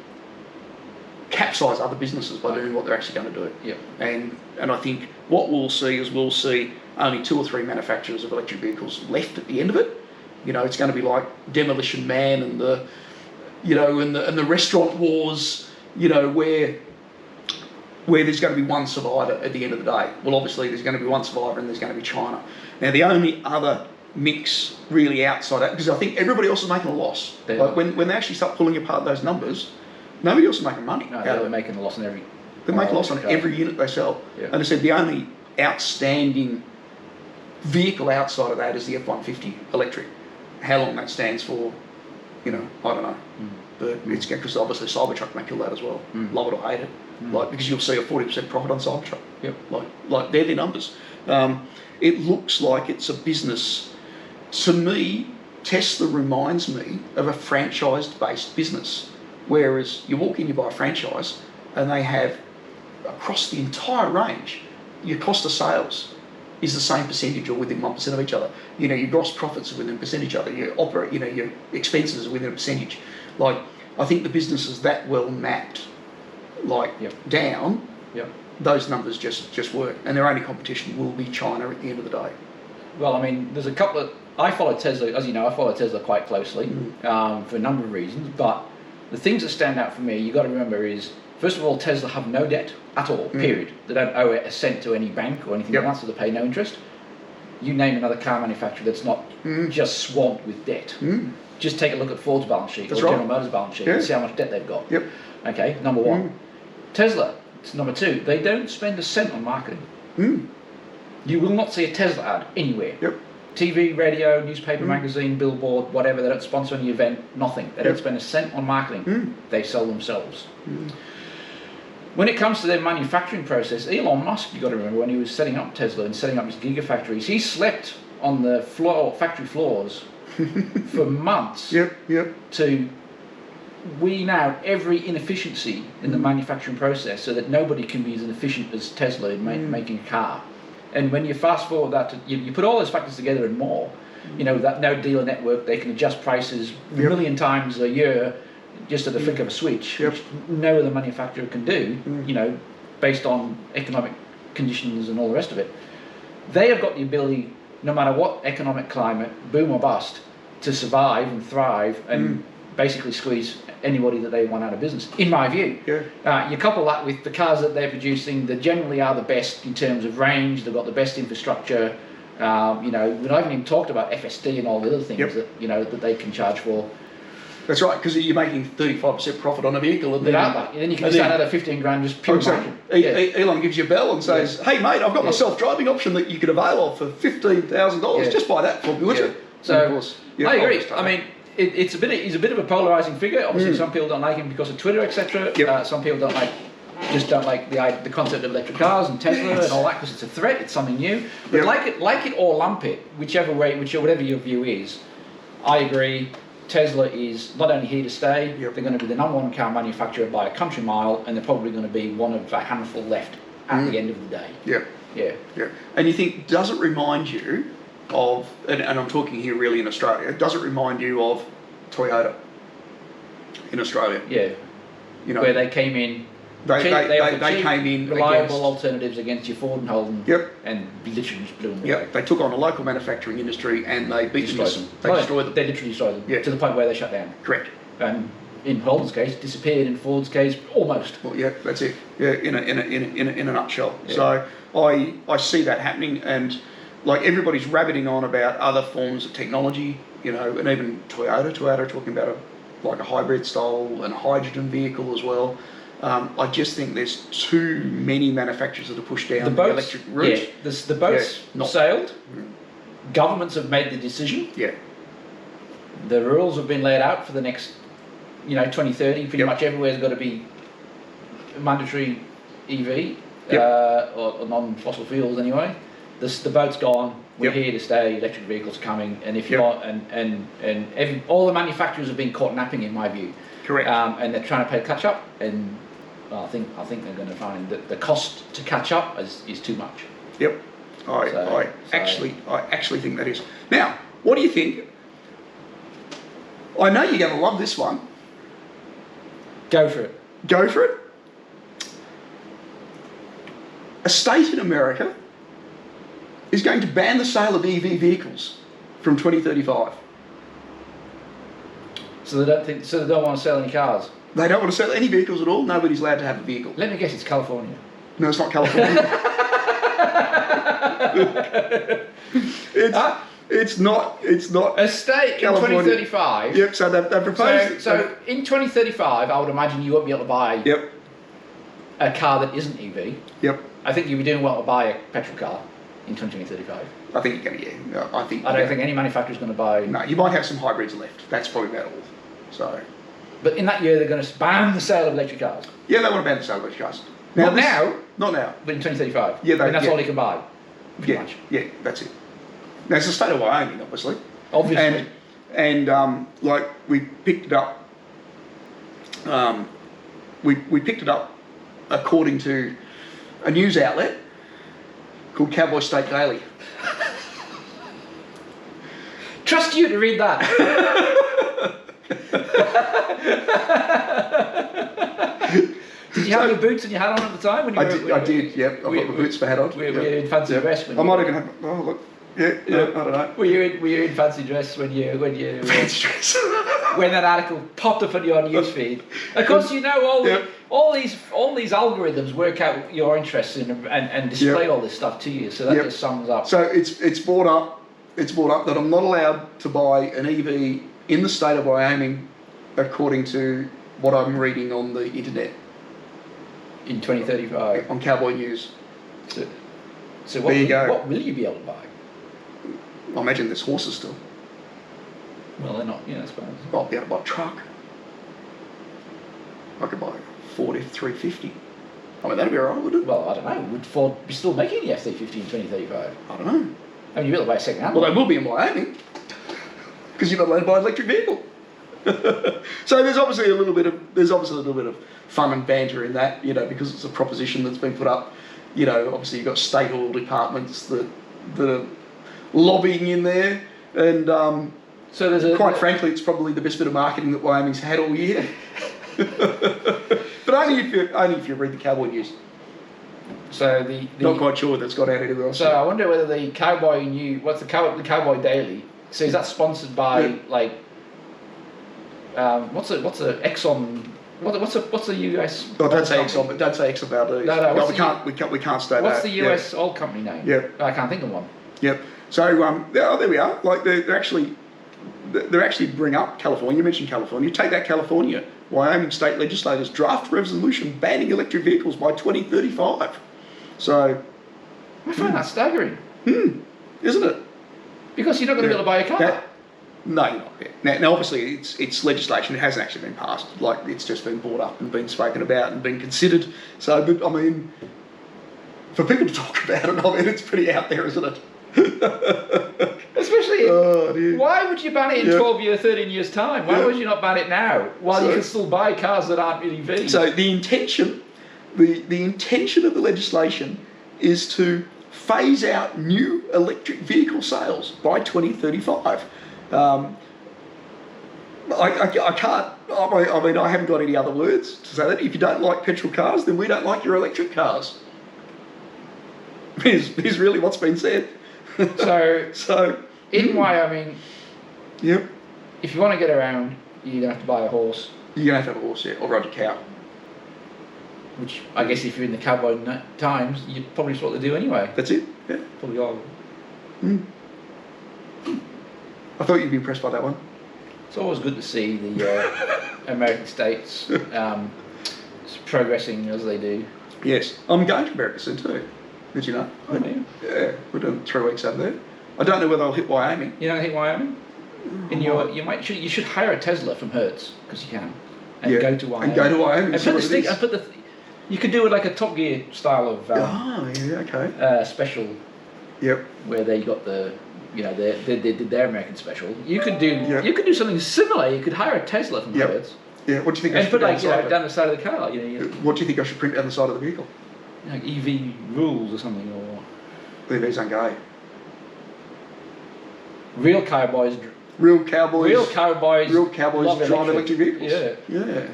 capsize other businesses by doing what they're actually going to do. Yep. And I think what we'll see only 2 or 3 manufacturers of electric vehicles left at the end of it. It's going to be like Demolition Man and the restaurant wars, where there's going to be one survivor at the end of the day. Well, obviously there's going to be one survivor, and there's going to be China. Now, the only other mix really outside that, because I think everybody else is making a loss. Like, when they actually start pulling apart those numbers, nobody else is making money. No, they're making a loss on every... They make a loss on every unit they sell. Yeah. And I said the only outstanding vehicle outside of that is the F-150 electric. How long that stands for, I don't know. But it's because obviously Cybertruck may kill that as well. Love it or hate it. Like, because you'll see a 40% profit on Cybertruck. Yep. Like they're the numbers. It looks like it's a business. To me, Tesla reminds me of a franchised-based business. Whereas you walk in, you buy a franchise, and they have, across the entire range, your cost of sales is the same percentage or within 1% of each other. Your gross profits are within a percentage of each other. Your expenses are within a percentage. Like, I think the business is that well mapped down, Yep. those numbers just work, and their only competition will be China at the end of the day. Well, I mean, there's a couple of... I follow Tesla, as you know, I follow Tesla quite closely for a number of reasons, but the things that stand out for me, you've got to remember is, first of all, Tesla have no debt at all, period. They don't owe a cent to any bank or anything like that, so they pay no interest. You name another car manufacturer that's not just swamped with debt. Just take a look at Ford's balance sheet or General Motors' balance sheet and see how much debt they've got. Okay, number one. Tesla, number two, they don't spend a cent on marketing. You will not see a Tesla ad anywhere. TV, radio, newspaper, magazine, billboard, whatever. They don't sponsor any event, nothing. They don't spend a cent on marketing. They sell themselves. When it comes to their manufacturing process, Elon Musk, you've got to remember, when he was setting up Tesla and setting up his gigafactories, he slept on the factory floors for months to wean out every inefficiency in the manufacturing process so that nobody can be as efficient as Tesla in making a car. And when you fast forward that, you put all those factors together and more, you know, that no dealer network, they can adjust prices a million times a year just at the flick of a switch, which no other manufacturer can do, you know, based on economic conditions and all the rest of it. They have got the ability, no matter what economic climate, boom or bust, to survive and thrive and basically squeeze anybody that they want out of business, in my view. You couple that with the cars that they're producing that generally are the best in terms of range, they've got the best infrastructure, you know, we haven't even talked about FSD and all the other things that, you know, that they can charge for. That's right, because you're making 35% profit on a vehicle. And then you can just add another 15 grand just pure margin. Elon gives you a bell and says, hey mate, I've got my self-driving option that you could avail of for $15,000. Just buy that for me, would you? So, of course, I agree. I mean, he's a bit of a polarising figure. Obviously, some people don't like him because of Twitter, etc. Some people don't like the concept of electric cars and Tesla and all that because it's a threat. It's something new. But like it or lump it, whatever your view is, I agree. Tesla is not only here to stay. They're going to be the number one car manufacturer by a country mile, and they're probably going to be one of a handful left at the end of the day. Yeah. And you think, does it remind you of, and I'm talking here really in Australia, does it remind you of Toyota in Australia? You know, where they came in. They came in reliable alternatives against your Ford and Holden. And literally just blew them away. They took on a local manufacturing industry and they destroyed them. They literally destroyed them to the point where they shut down. Correct. And in Holden's case, disappeared. In Ford's case, almost. Well, that's it. In a nutshell. So I see that happening, and like everybody's rabbiting on about other forms of technology, you know, and even Toyota talking about a hybrid style and a hydrogen vehicle as well. I just think there's too many manufacturers that are pushed down the electric route. The boats sailed. Governments have made the decision. The rules have been laid out for the next, 2030. Pretty much everywhere's got to be mandatory EV or non-fossil fuels anyway. The boat's gone. We're here to stay. Electric vehicles are coming, and if you want, all the manufacturers have been caught napping, in my view. Correct. And they're trying to play catch up, and I think they're going to find that the cost to catch up is too much. I actually think that is. Now, what do you think? I know you're going to love this one. Go for it. Go for it. A state in America is going to ban the sale of EV vehicles from 2035. So they don't want to sell any cars? They don't want to sell any vehicles at all. Nobody's allowed to have a vehicle. Let me guess, it's California. No, it's not California. It's not a state California. In 2035. Yep. So they proposed. So in 2035, I would imagine you won't be able to buy a car that isn't EV. I think you'd be doing well to buy a petrol car in 2035. I think you're going to. No, I don't think any manufacturer is going to buy. No, you might have some hybrids left. That's probably about all. So. But in that year, they're going to ban the sale of electric cars. Yeah, they want to ban the sale of electric cars. Not now. But in 2035. Yeah, and that's all you can buy. Pretty much. Yeah, that's it. Now it's the state of Wyoming, obviously. Obviously. And we picked it up. We picked it up according to a news outlet called Cowboy State Daily. Trust you to read that. Did you have your boots and your hat on at the time? When you I did, yep. I've got my boots for hat on. Were you in fancy dress? I might even have, oh look, yeah, I don't know. Were you in fancy dress when you Fancy dress. when that article popped up on your newsfeed? Of course, you know all these algorithms work out your interests and display all this stuff to you. So that just sums up. So it's brought up that I'm not allowed to buy an EV in the state of Wyoming, according to what I'm reading on the internet. In 2035 on Cowboy News. So what will you be able to buy? I imagine there's horses still. Well, they're not, I suppose. I'll be able to buy a truck. I could buy a Ford F350. I mean, that'd be alright, wouldn't it? Well, I don't know. Would Ford be still making the F350 in 2035? I don't know. I mean, you'll be able to buy a second hand. Well, they will be in Wyoming. Because you're not allowed to buy an electric vehicle. So there's obviously a little bit of fun and banter in that, because it's a proposition that's been put up. Obviously you've got state oil departments that are lobbying in there, and so there's quite frankly, it's probably the best bit of marketing that Wyoming's had all year. But only if you read the Cowboy News. So not quite sure that's got out anywhere else. So I wonder whether the Cowboy News, what's the Cowboy Daily? So is that sponsored by what's a Exxon? What's the US? Oh, don't say Exxon, but don't say Exxon Valdez. No, we can't stay. What's the US oil company name? Yeah, I can't think of one. Yep. So there we are. Like they're actually bring up California. You mentioned California. Take that, California. Wyoming state legislators draft resolution banning electric vehicles by 2035. So I find that staggering. Isn't it? Because you're not going to be able to buy a car. No, you're not. Now, obviously, it's legislation. It hasn't actually been passed. Like, it's just been brought up and been spoken about and been considered. So, but I mean, for people to talk about it, I mean, it's pretty out there, isn't it? Especially, why would you ban it in 12 years, 13 years' time? Why would you not ban it now while you can still buy cars that aren't really EVs? So the intention of the legislation is to phase out new electric vehicle sales by 2035. I can't. I mean, I haven't got any other words to say that. If you don't like petrol cars, then we don't like your electric cars. Is really what's been said. So in Wyoming, yep. If you want to get around, you're gonna have to buy a horse. You're gonna have to have a horse, or ride a cow. Which I guess if you're in the cowboy times, you'd probably sort of do anyway. That's it. Yeah. Probably all. I thought you'd be impressed by that one. It's always good to see the American states progressing as they do. Yes, I'm going to America soon too. Did you know? Oh, yeah, we're doing 3 weeks over there. I don't know whether I'll hit Wyoming. You don't hit Wyoming? You should hire a Tesla from Hertz because you can, and go to Wyoming. You could do it like a Top Gear style of. Special. Yep. Where they got they did their American special. You could do something similar. You could hire a Tesla from Hertz. Yeah. What do you think? And put down the side of the car. What do you think I should print down the side of the vehicle? Like EV rules or something, or EVs aren't gay. Real cowboys drive electric vehicles. Yeah.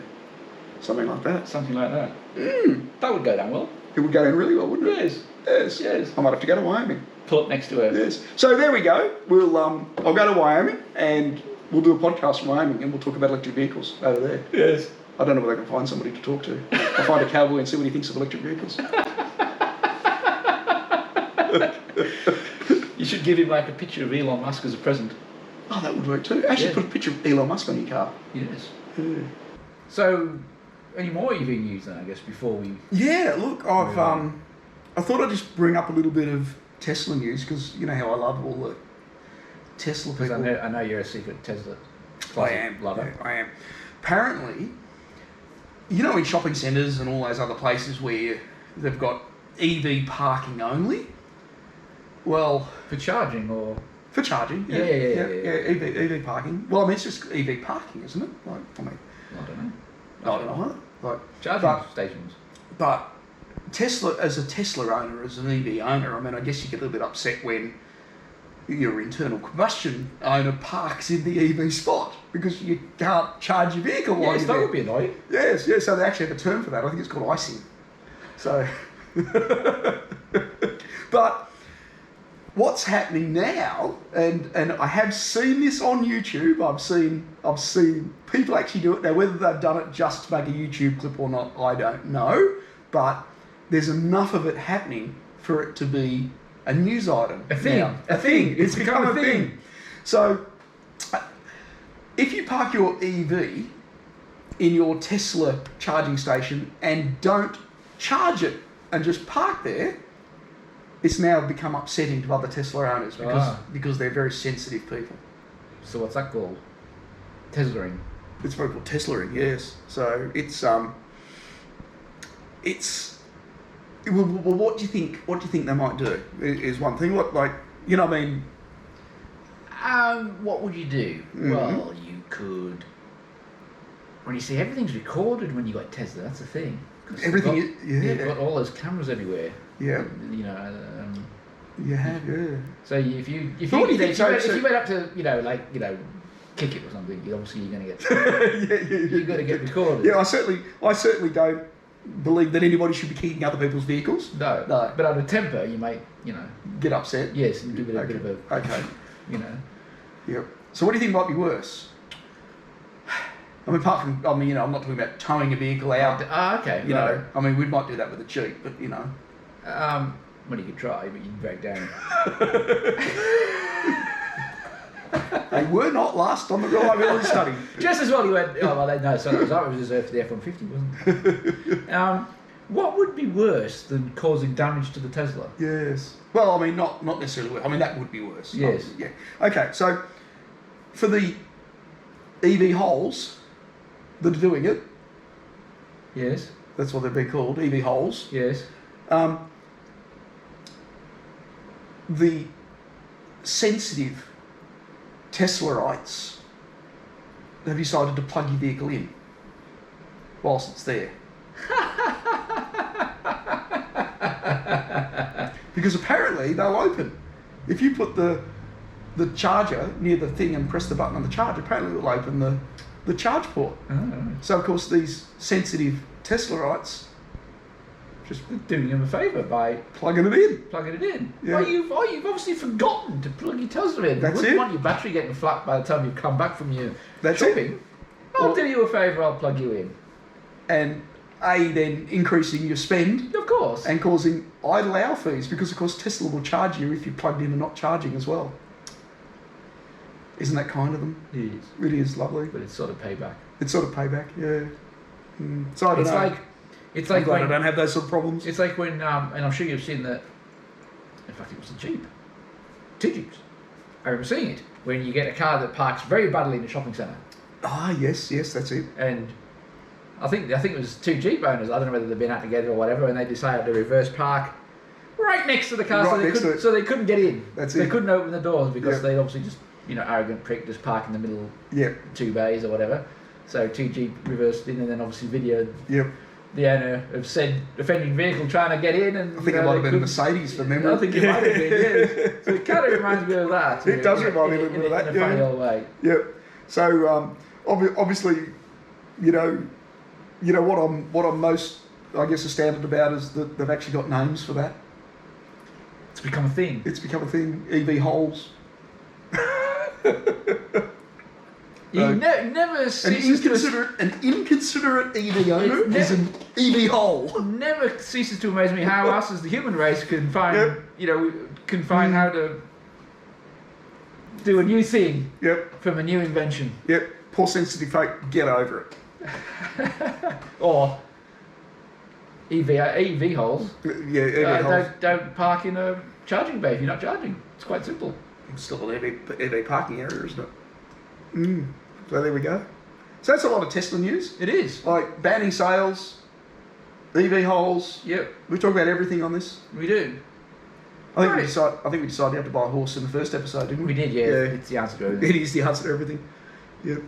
Something like that. That would go down well. It would go down really well, wouldn't it? Yes. I might have to go to Wyoming. Pull up next to her. Yes. So there we go. We'll I'll go to Wyoming and we'll do a podcast from Wyoming and we'll talk about electric vehicles over there. Yes. I don't know whether I can find somebody to talk to. I'll find a cowboy and see what he thinks of electric vehicles. You should give him like a picture of Elon Musk as a present. Oh, that would work too. Actually, put a picture of Elon Musk on your car. Yes. Yeah. So, any more EV news then, I guess, before we... Yeah, look, I thought I'd just bring up a little bit of Tesla news because you know how I love all the Tesla people. I know you're a secret Tesla lover. I am. Apparently, in shopping centres and all those other places where they've got EV parking only. Well, for charging or for charging, yeah, EV parking. Well, I mean it's just EV parking, isn't it? Like, I don't know. Like charging stations. But Tesla, as a Tesla owner, as an EV owner, I mean, I guess you get a little bit upset when your internal combustion owner parks in the EV spot. because you can't charge your vehicle while Yes, you're that there. would be annoying. Yes, yes. So they actually have a term for that. I think it's called icing. So, but what's happening now, and I have seen this on YouTube. I've seen people actually do it now. Whether they've done it just to make a YouTube clip or not, I don't know. But there's enough of it happening for it to be a news item. A thing. Now. A thing. It's become a thing. So, if you park your EV in your Tesla charging station and don't charge it and just park there, it's now become upsetting to other Tesla owners because they're very sensitive people. So what's that called? Teslaing. It's very called Teslaing, yes. So it's well, what do you think? What do you think they might do? Is one thing. What, like, you know what I mean? What would you do? Mm-hmm. Well, you could. When you see everything's recorded when you got Tesla, that's the thing. Everything, You've got all those cameras everywhere. Yeah. You know. Yeah. So if you If you went up to kick it or something, obviously you're going to get you've got to get recorded. Yeah, I certainly don't believe that anybody should be kicking other people's vehicles. No. But out of temper, you might get upset. Yes, and give it a bit of a Yep. So what do you think might be worse? I mean, apart from, I'm not talking about towing a vehicle out. Okay. You know, I mean, we might do that with a Jeep, but well, you could try, but you'd break down. They were not last on the reliability study. Just as well you went, no, so that was reserved for the F-150, wasn't it? What would be worse than causing damage to the Tesla? Yes. Well, I mean, not necessarily worse. I mean, that would be worse. Yes. Yeah. Okay, so for the EV holes that are doing it, Yes. that's what they've been called, EV holes. Yes. The sensitive Teslaites have decided to plug your vehicle in whilst it's there. Because apparently they'll open. If you put the charger near the thing and press the button on the charger, apparently it will open the charge port. Oh. So of course these sensitive Teslaites just Doing them a favour by plugging it in. plugging it in. Yeah. Well, you've obviously forgotten to plug your Tesla in. That's you wouldn't it. want your battery getting flat by the time you've come back from your That's shopping. it. I'll Or- do you a favour, I'll plug you in. And then increasing your spend Of course. and causing idle hour fees, because of course Tesla will charge you if you're plugged in and not charging as well. Isn't that kind of them? It is. It is lovely. But it's sort of payback. It's sort of payback, yeah. So I don't know. It's I'm like glad I when, don't have those sort of problems. it's like when, and I'm sure you've seen that. In fact, it was a Jeep. 2 Jeeps. I remember seeing it when you get a car that parks very badly in a shopping centre, Ah, yes, that's it. and I think it was 2 Jeep owners. I don't know whether they've been out together or whatever, and they decided to reverse park right next to the car, Right so they couldn't get in. That's they it. couldn't open the doors because Yep. they'd obviously just arrogant prick just park in the middle Yep, 2 bays or whatever. So 2 Jeep reversed in, and then obviously videoed yep. the owner of said offending vehicle trying to get in, and I think it might have been a Mercedes for memory. I think it might have been, yes. So it kind of reminds me of that. It does remind me a little bit of that, in a funny old way. Yep. So obviously, what I'm most, I guess, astounded about is that they've actually got names for that. It's become a thing. It's become a thing. EV holes. You never An ceases inconsiderate EV owner is an EV hole. never ceases to amaze me how us as the human race can find how to do a new thing Yep. from a new invention. Yep. Poor sensitive folk, get over it. Or EV holes. Yeah, EV holes. Don't park in a charging bay if you're not charging. It's quite simple. It's still an EV parking area, isn't it? So there we go. So that's a lot of Tesla news. It is. Like banning sales, EV holes. Yep, We talk about everything on this. we do. I think Right. we decided you have to buy a horse in the first episode, didn't we? We did, yeah. It's the answer to everything. It is the answer to everything. Yep.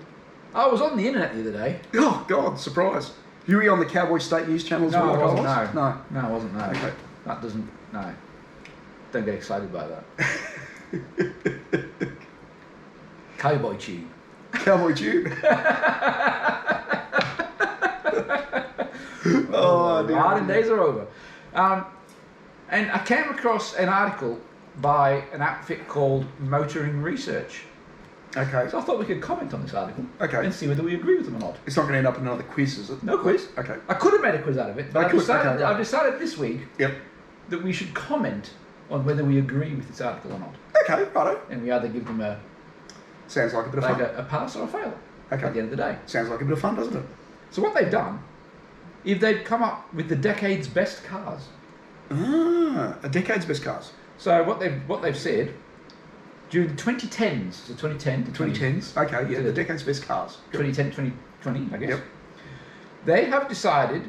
I was on the internet the other day. Oh God, surprise! You were on the Cowboy State News channel as No, well? I wasn't, Carlos? no. No, I wasn't, no. Okay. That doesn't, no. Don't get excited by that. Cowboy tube. Cowboy tube. Oh, dear. Garden days are over. And I came across an article by an outfit called Motoring Research. Okay. So I thought we could comment on this article. Okay. And see whether we agree with them or not. It's not going to end up in another quiz, is it? No quiz. Okay. I could have made a quiz out of it, but I've decided this week that we should comment on whether we agree with this article or not. Okay, righto. And we either give them a Sounds like a bit of fun. a pass or a fail at the end of the day. Sounds like a bit of fun, doesn't it? So what they've done, if they've come up with the decade's best cars. A decade's best cars. So what they've said, during the 2010s, so 2010 to 2010s. Okay, yeah, the decade's best cars. 2010 to 2020, I guess. Yep. They have decided,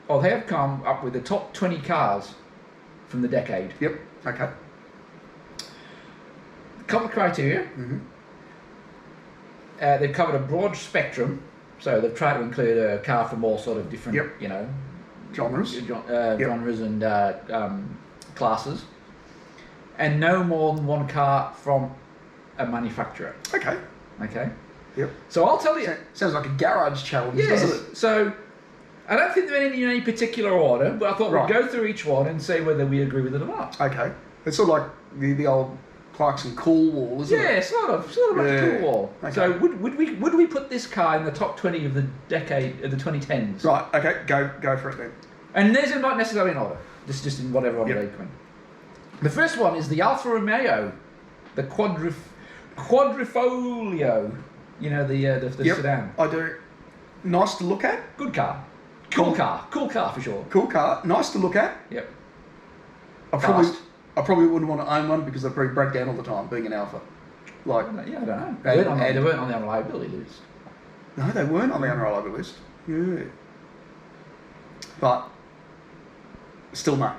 or they have come up with the top 20 cars from the decade. Yep. Okay. A couple of criteria. Mm-hmm. They've covered a broad spectrum, so they've tried to include a car from all sort of different, Genres. Genres and classes, and no more than one car from a manufacturer. Okay. Okay. Yep. So I'll tell you. Sounds like a garage challenge, Yes. doesn't it? So I don't think they're in any particular order, but I thought Right. we'd go through each one and see whether we agree with it or not. Okay. It's sort of like the old Clarkson Cool Wall, isn't it? Yeah, sort of like a cool wall. Okay. So would we put this car in the top 20 of the decade of the 2010s? Right. Okay. Go for it then. And these are not necessarily in order. This is just in whatever order they come in. The first one is the Alfa Romeo, the Quadrifoglio. You know, the sedan. I do. Nice to look at. Good car. Cool car for sure. Cool car. Nice to look at. Yep. I probably wouldn't want to own one because they'd probably break down all the time, being an Alpha. Like, Yeah, I don't know. They weren't on the unreliability list. no, they weren't on the unreliable list. Yeah. But still no.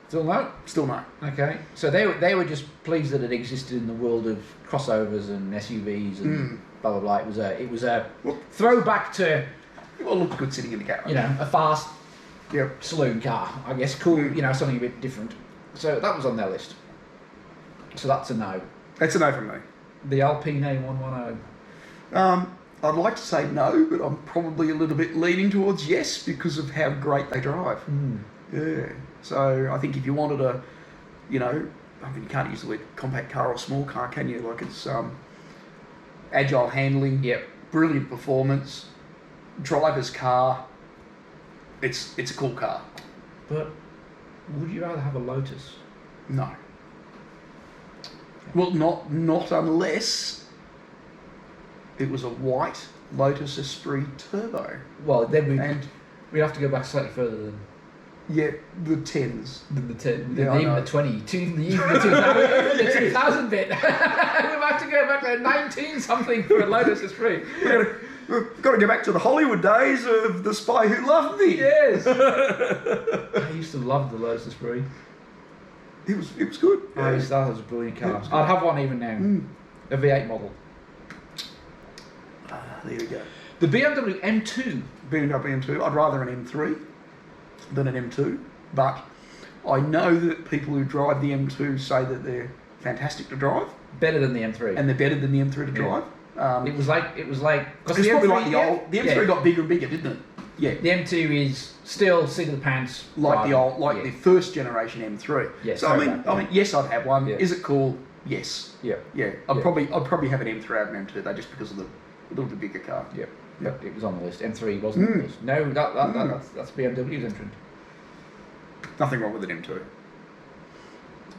Still no? Still no. Okay. So they were just pleased that it existed in the world of crossovers and SUVs and blah blah blah. It was a throwback to, Well, it looked good sitting in the garage. a fast Yep. saloon car, I guess. Cool, something a bit different. So that was on their list. So that's a no. That's a no from me. The Alpine A110. I'd like to say no, but I'm probably a little bit leaning towards yes because of how great they drive. Yeah. So I think if you wanted a, you can't use the word compact car or small car, can you? Like it's agile handling, brilliant performance, driver's car. It's a cool car. But would you rather have a Lotus? No. Well, not unless it was a white Lotus Esprit Turbo. Well, then we'd have to go back slightly further than Yeah, the 10s. the 10, Yeah, I even know. the 20, even the 2000, the 2000 bit. We've have to go back to 19 something for a Lotus Esprit. We've got to go back to the Hollywood days of The Spy Who Loved Me. Yes. I used to love the Lotus Esprit. It was good. I used to that was a brilliant car. I'd have one even now. A V8 model. There we go. The BMW M2. BMW M2. I'd rather an M3 than an M2, but I know that people who drive the M2 say that they're fantastic to drive. Better than the M3. And they're better than the M3 to drive. It was like It's probably like the M3 got bigger and bigger, didn't it? Yeah. The M2 is still seat of the pants. Like the first generation M3. Yes. So I mean, yes, I'd have one. Yeah. Is it cool? Yes. Yeah. Yeah. I'd probably have an M3 over an M2 though, just because of the little bit bigger car. Yep. Yep. It was on the list. M3 wasn't on the list. No, that's BMW's entrant. Nothing wrong with an M2.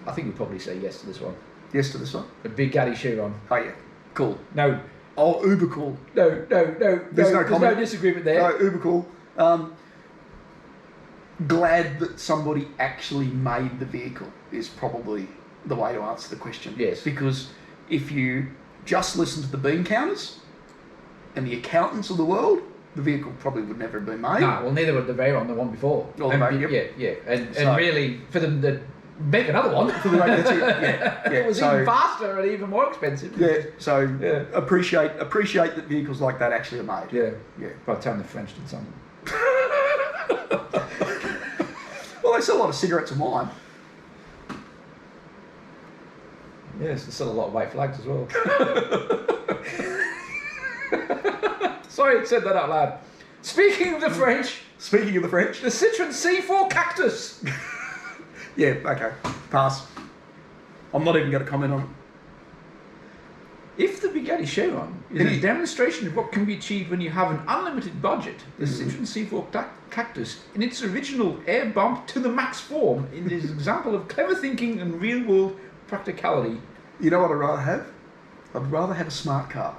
I think we'd probably say yes to this one. Yes to this one. A big Gaddy Chiron. Oh yeah. Cool. No. Oh, uber cool. No. There's no disagreement there. No, uber cool. Glad that somebody actually made the vehicle is probably the way to answer the question. Yes. Because if you just listen to the bean counters and the accountants of the world, the vehicle probably would never have been made. No, well, neither would the Veyron, the one before. Or the Veyron, Yeah. And really, for them to make another one, That's it. Yeah. it was even faster and even more expensive. Yeah. So appreciate that vehicles like that actually are made. Yeah. Yeah. By the time the French did something. Well, they sell a lot of cigarettes and wine. Yes, they sell a lot of white flags as well. Sorry, I said that out loud. Speaking of the French, Speaking of the French. the Citroen C4 Cactus. Yeah, okay. Pass. I'm not even going to comment on it. If the Bugatti Chiron is a demonstration of what can be achieved when you have an unlimited budget, the Citroen C4 Cactus, in its original air bump to the max form, is an example of clever thinking and real-world practicality. You know what I'd rather have? I'd rather have a smart car.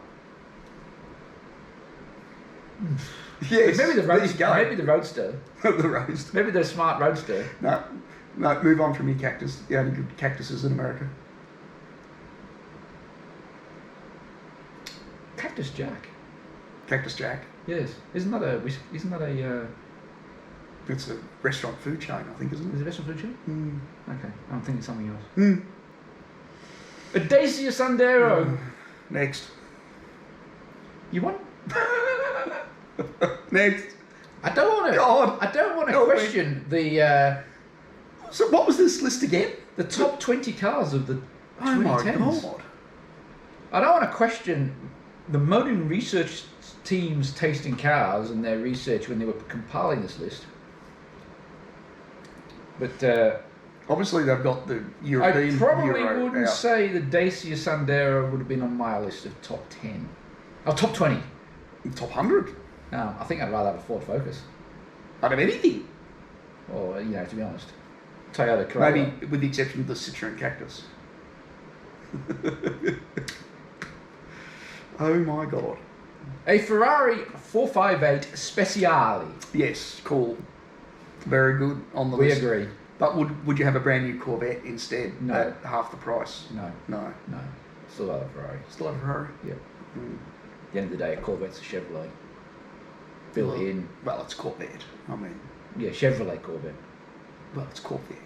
Yes, Maybe the there you go. Maybe the Roadster. The Roadster. Maybe the smart Roadster. No, move on from your cactus. The only good cactuses in America. Cactus Jack. Cactus Jack. Yes. Isn't that a? It's a restaurant food chain, I think, isn't Is it? it a restaurant food chain? Okay, I'm thinking something else. Mm. A Dacia Sandero. Next. You want? Next. I don't want to. God. I don't want to Help me. question the So what was this list again? the top 20 cars of the Oh my 2010s. God. I don't want to question the motoring research team's taste in cars and their research when they were compiling this list. But Obviously they've got the I European probably Euro wouldn't out. say the Dacia Sandero would have been on my list of top 10. Oh, top 20. Top 100. No, I think I'd rather have a Ford Focus. Out of anything. Or, to be honest, Toyota Corolla. Maybe with the exception of the Citroen Cactus. Oh my God. A Ferrari 458 Speciale. Yes, cool. Very good on the We list. agree. But would you have a brand new Corvette instead No. at half the price? No, No. no. Still love a Ferrari. Still have a Ferrari? Yeah. Mm. At the end of the day, a Corvette's a Chevrolet. Built in. Well, it's Corvette. I mean, Yeah, Chevrolet Corvette. well, it's Corvette.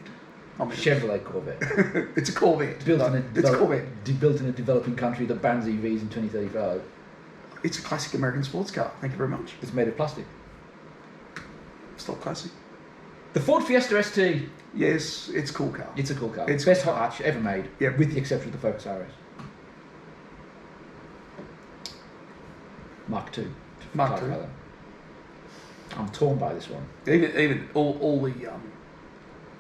I mean, Chevrolet Corvette. it's a Corvette. Built No, in a it's Corvette. built in a developing country that bans EVs in 2035. It's a classic American sports car. Thank you very much. It's made of plastic. Still classic. The Ford Fiesta ST. Yes, it's a cool car. It's a cool car. It's Best cool hot hatch ever made. Yep. With the exception of the Focus RS. Mark II. Mark II. I'm torn by this one. Even all the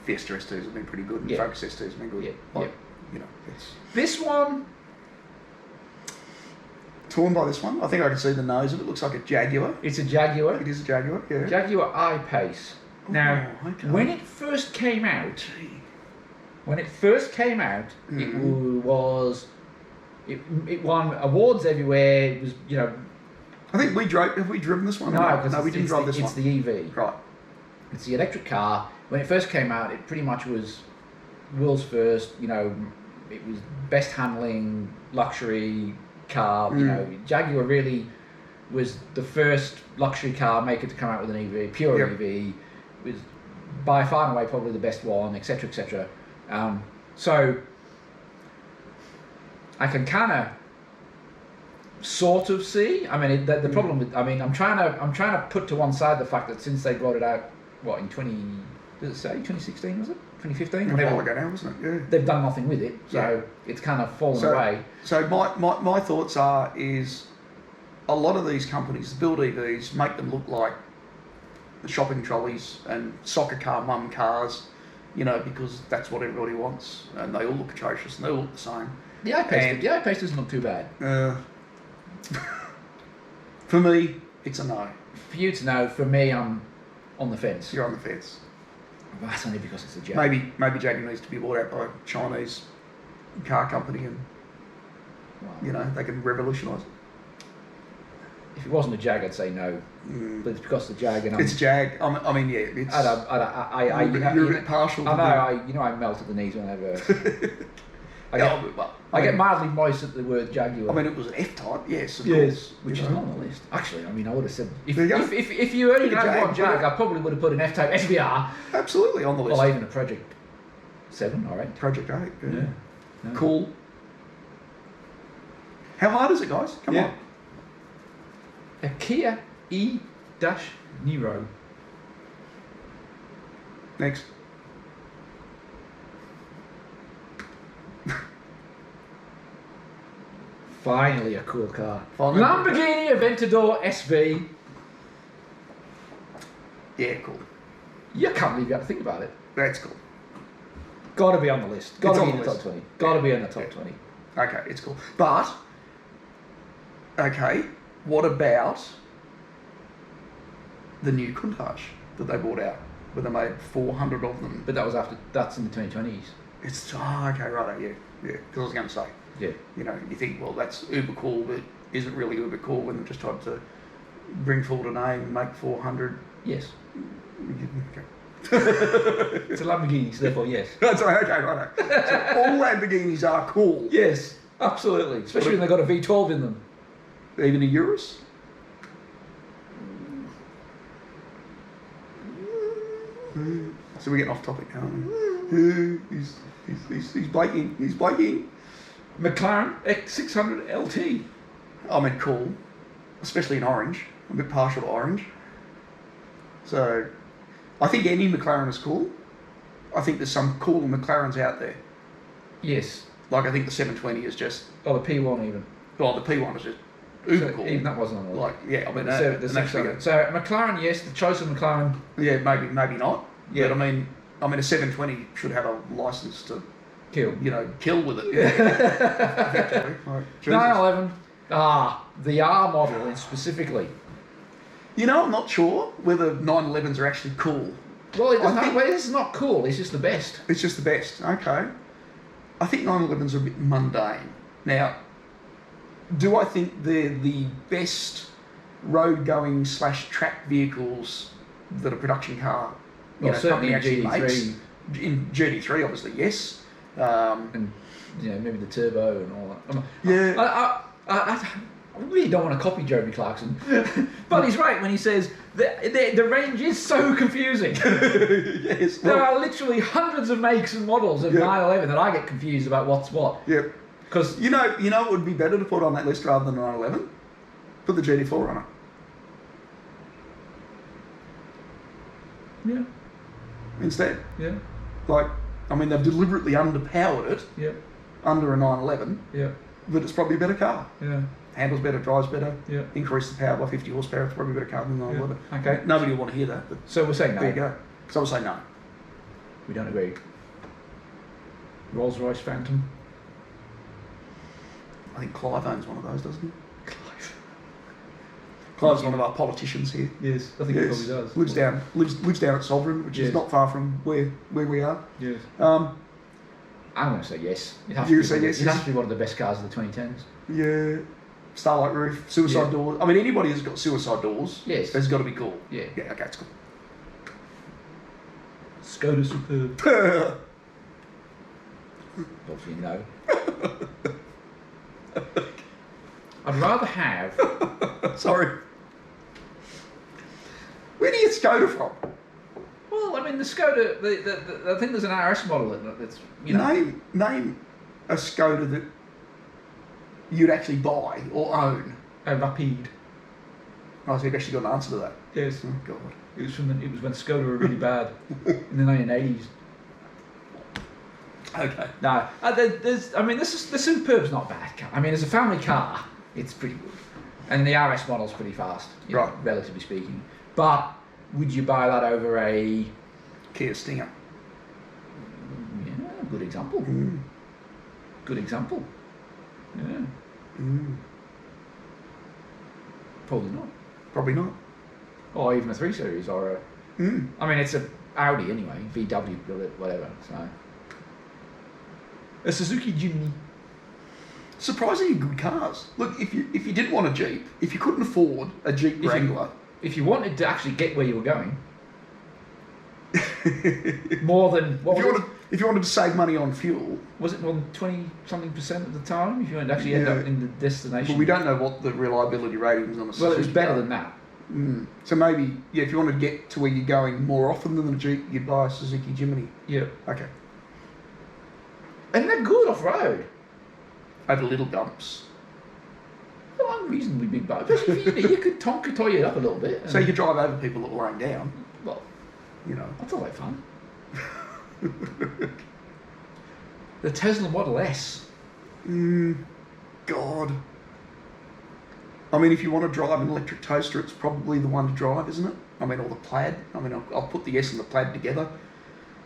Fiesta STs have been pretty good, and Yeah. Focus STs have been good. Yeah, Like, yeah. It's This one. torn by this one. I think I can see the nose of it. Looks like a Jaguar. It's a Jaguar. It is a Jaguar. Yeah. Jaguar I-Pace. Now, okay. when it first came out, it won awards everywhere. It was, I think we drove. Have we driven this one? no, because we didn't drive this it's one. the EV. Right. It's the electric car. When it first came out, it pretty much was world's first. It was best handling luxury car. Jaguar really was the first luxury car maker to come out with an EV, pure Yep. EV. It was by far and away probably the best one, etc., etc. So I can kind of sort of see. I mean, the problem with. I mean, I'm trying to put to one side the fact that since they brought it out, what in 2016 was it? 2015? A while ago now, wasn't it? Yeah. They've done nothing with it, so it's kind of fallen away. So my thoughts is a lot of these companies build EVs, make them look like the shopping trolleys and soccer car mum cars, because that's what everybody wants, and they all look atrocious and they all look the same. The I-Pace doesn't look too bad. For me, it's a no. For you to know, for me, I'm on the fence. You're on the fence. But that's only because it's a Jag. Maybe Jaguar needs to be bought out by a Chinese car company, and they can revolutionise it. If it wasn't a Jag, I'd say no. But it's because it's a Jag, and it's a Jag. I mean, yeah. It's. You're a bit partial. I know. I melt at the knees whenever. I get mildly moist at the word Jaguar. I mean, it was an F-type, yes, of yes, course. which is not on the list. Actually, I would have said if There you go. if you only Pick a had Jag, one Jag, I probably would have put an F-type SVR. Absolutely on the list. Or even a Project 7 or 8. Project 8. Yeah. No. Cool. How hard is it, guys? Come on. A Kia E-Niro. Next. Finally a cool car. Finally. Lamborghini Aventador SV. Yeah, cool. You can't believe you have to think about it. That's cool. Got to be on the list. Got It's to be on in the the list. top 20. Got to be in the top 20. Okay, it's cool. But, okay, what about the new Countach that they brought out, where they made 400 of them? But that's in the 2020s. It's, okay, right, yeah. Because I was going to say, Yeah. you know, you think, well, that's uber cool, but is it really uber cool when they've just tried to bring forward a name and make 400? Yes. Okay. It's a Lamborghini, so therefore yes. That's right, okay, right. So all Lamborghinis are cool. Yes, absolutely. Especially when they've got a V12 in them. Even a Urus? So we're getting off topic now. He's blanking. He's blanking. McLaren X600 LT. I mean, cool. Especially in orange. I'm a bit partial to orange. So, I think any McLaren is cool. I think there's some cool McLarens out there. Yes. Like, I think the 720 is just... Oh, the P1 even. Well, the P1 is just uber So cool. even that wasn't on the Like, yeah, I mean, the 600. So McLaren, yes. The choice of McLaren. yeah, maybe not. Yeah. But I mean, a 720 should have a license to, Kill. you know, kill with it. Yeah. Effectively. Like, Jesus. 911. The R model specifically. You know, I'm not sure whether 911s are actually cool. Well, I think- it's not cool. It's just the best. It's just the best. Okay. I think 911s are a bit mundane. Now, do I think they're the best road-going / track vehicles that a production car Certainly company in actually GT3. makes? In GT3, obviously, yes. And maybe the turbo and all that. Yeah. I really don't want to copy Jeremy Clarkson, but he's right when he says the range is so confusing. Yes. There Well, are literally hundreds of makes and models of Yeah. 911 that I get confused about what's what. yeah. Because You know what would be better to put on that list rather than 911? Put the GT4 on it. yeah, Instead. yeah, Like, I mean, they've deliberately underpowered it yeah, under a 911, yeah, but it's probably a better car. yeah, Handles better, drives better, yeah. increase the power by 50 horsepower, it's probably a better car than the 911. Okay. Nobody will want to hear that, but So we're saying there you no. go. So I would say no. We don't agree. Rolls Royce Phantom. I think Clive owns one of those, doesn't he? Clive's one of our politicians here. Yes, I think he probably does. Lives down at Sovereign, which Yes. is not far from where we are. Yes. Um, I'm going to say yes. It has You to be say yes, It yes. has to be one of the best cars of the 2010s. yeah, Starlight roof, suicide Yeah. doors. I mean, anybody who's got suicide doors Yes. has got to be cool. Yeah. Yeah, okay, it's Skoda Superb. cool. Obviously no. I'd rather have. Sorry. Where do you get Skoda from? Well, I mean the Skoda. I think there's an RS model that's Name a Skoda that you'd actually buy or own. a Rapide. Oh, so you've actually got an answer to that. Yes. Oh, God. It was when Skoda were really bad in the 1980s. Okay. No, the Superb's not a bad car. I mean, as a family car, it's pretty good, and the RS model's pretty fast, Right. relatively speaking. But would you buy that over a? Kia Stinger. Yeah, good example. Mm. Good example. Yeah, Mm. probably not. Probably not. Or even a 3 Series or a. Mm. I mean, it's a Audi anyway, VW, whatever. So. A Suzuki Jimny. Surprisingly good cars. Look, if you didn't want a Jeep, if you couldn't afford a Jeep Wrangler, If you wanted to actually get where you were going, more than what if you wanted to save money on fuel, was it more than 20-something% of the time? If you wanted to actually end Yeah. up in the destination. but we don't know what the reliability rating is on a Suzuki Well, it was better car. than that. Mm. So maybe, if you want to get to where you're going more often than a Jeep, you'd buy a Suzuki Jimny. Yeah. Okay. And they're good off road. Over little dumps. Well, I'm reasonably big, but especially if you could toy it up a little bit. So you could drive over people that were laying down, Well, you know. that's all like fun. The Tesla Model S. God. I mean, if you want to drive an electric toaster, it's probably the one to drive, isn't it? I mean, or the Plaid. I mean, I'll put the S and the Plaid together.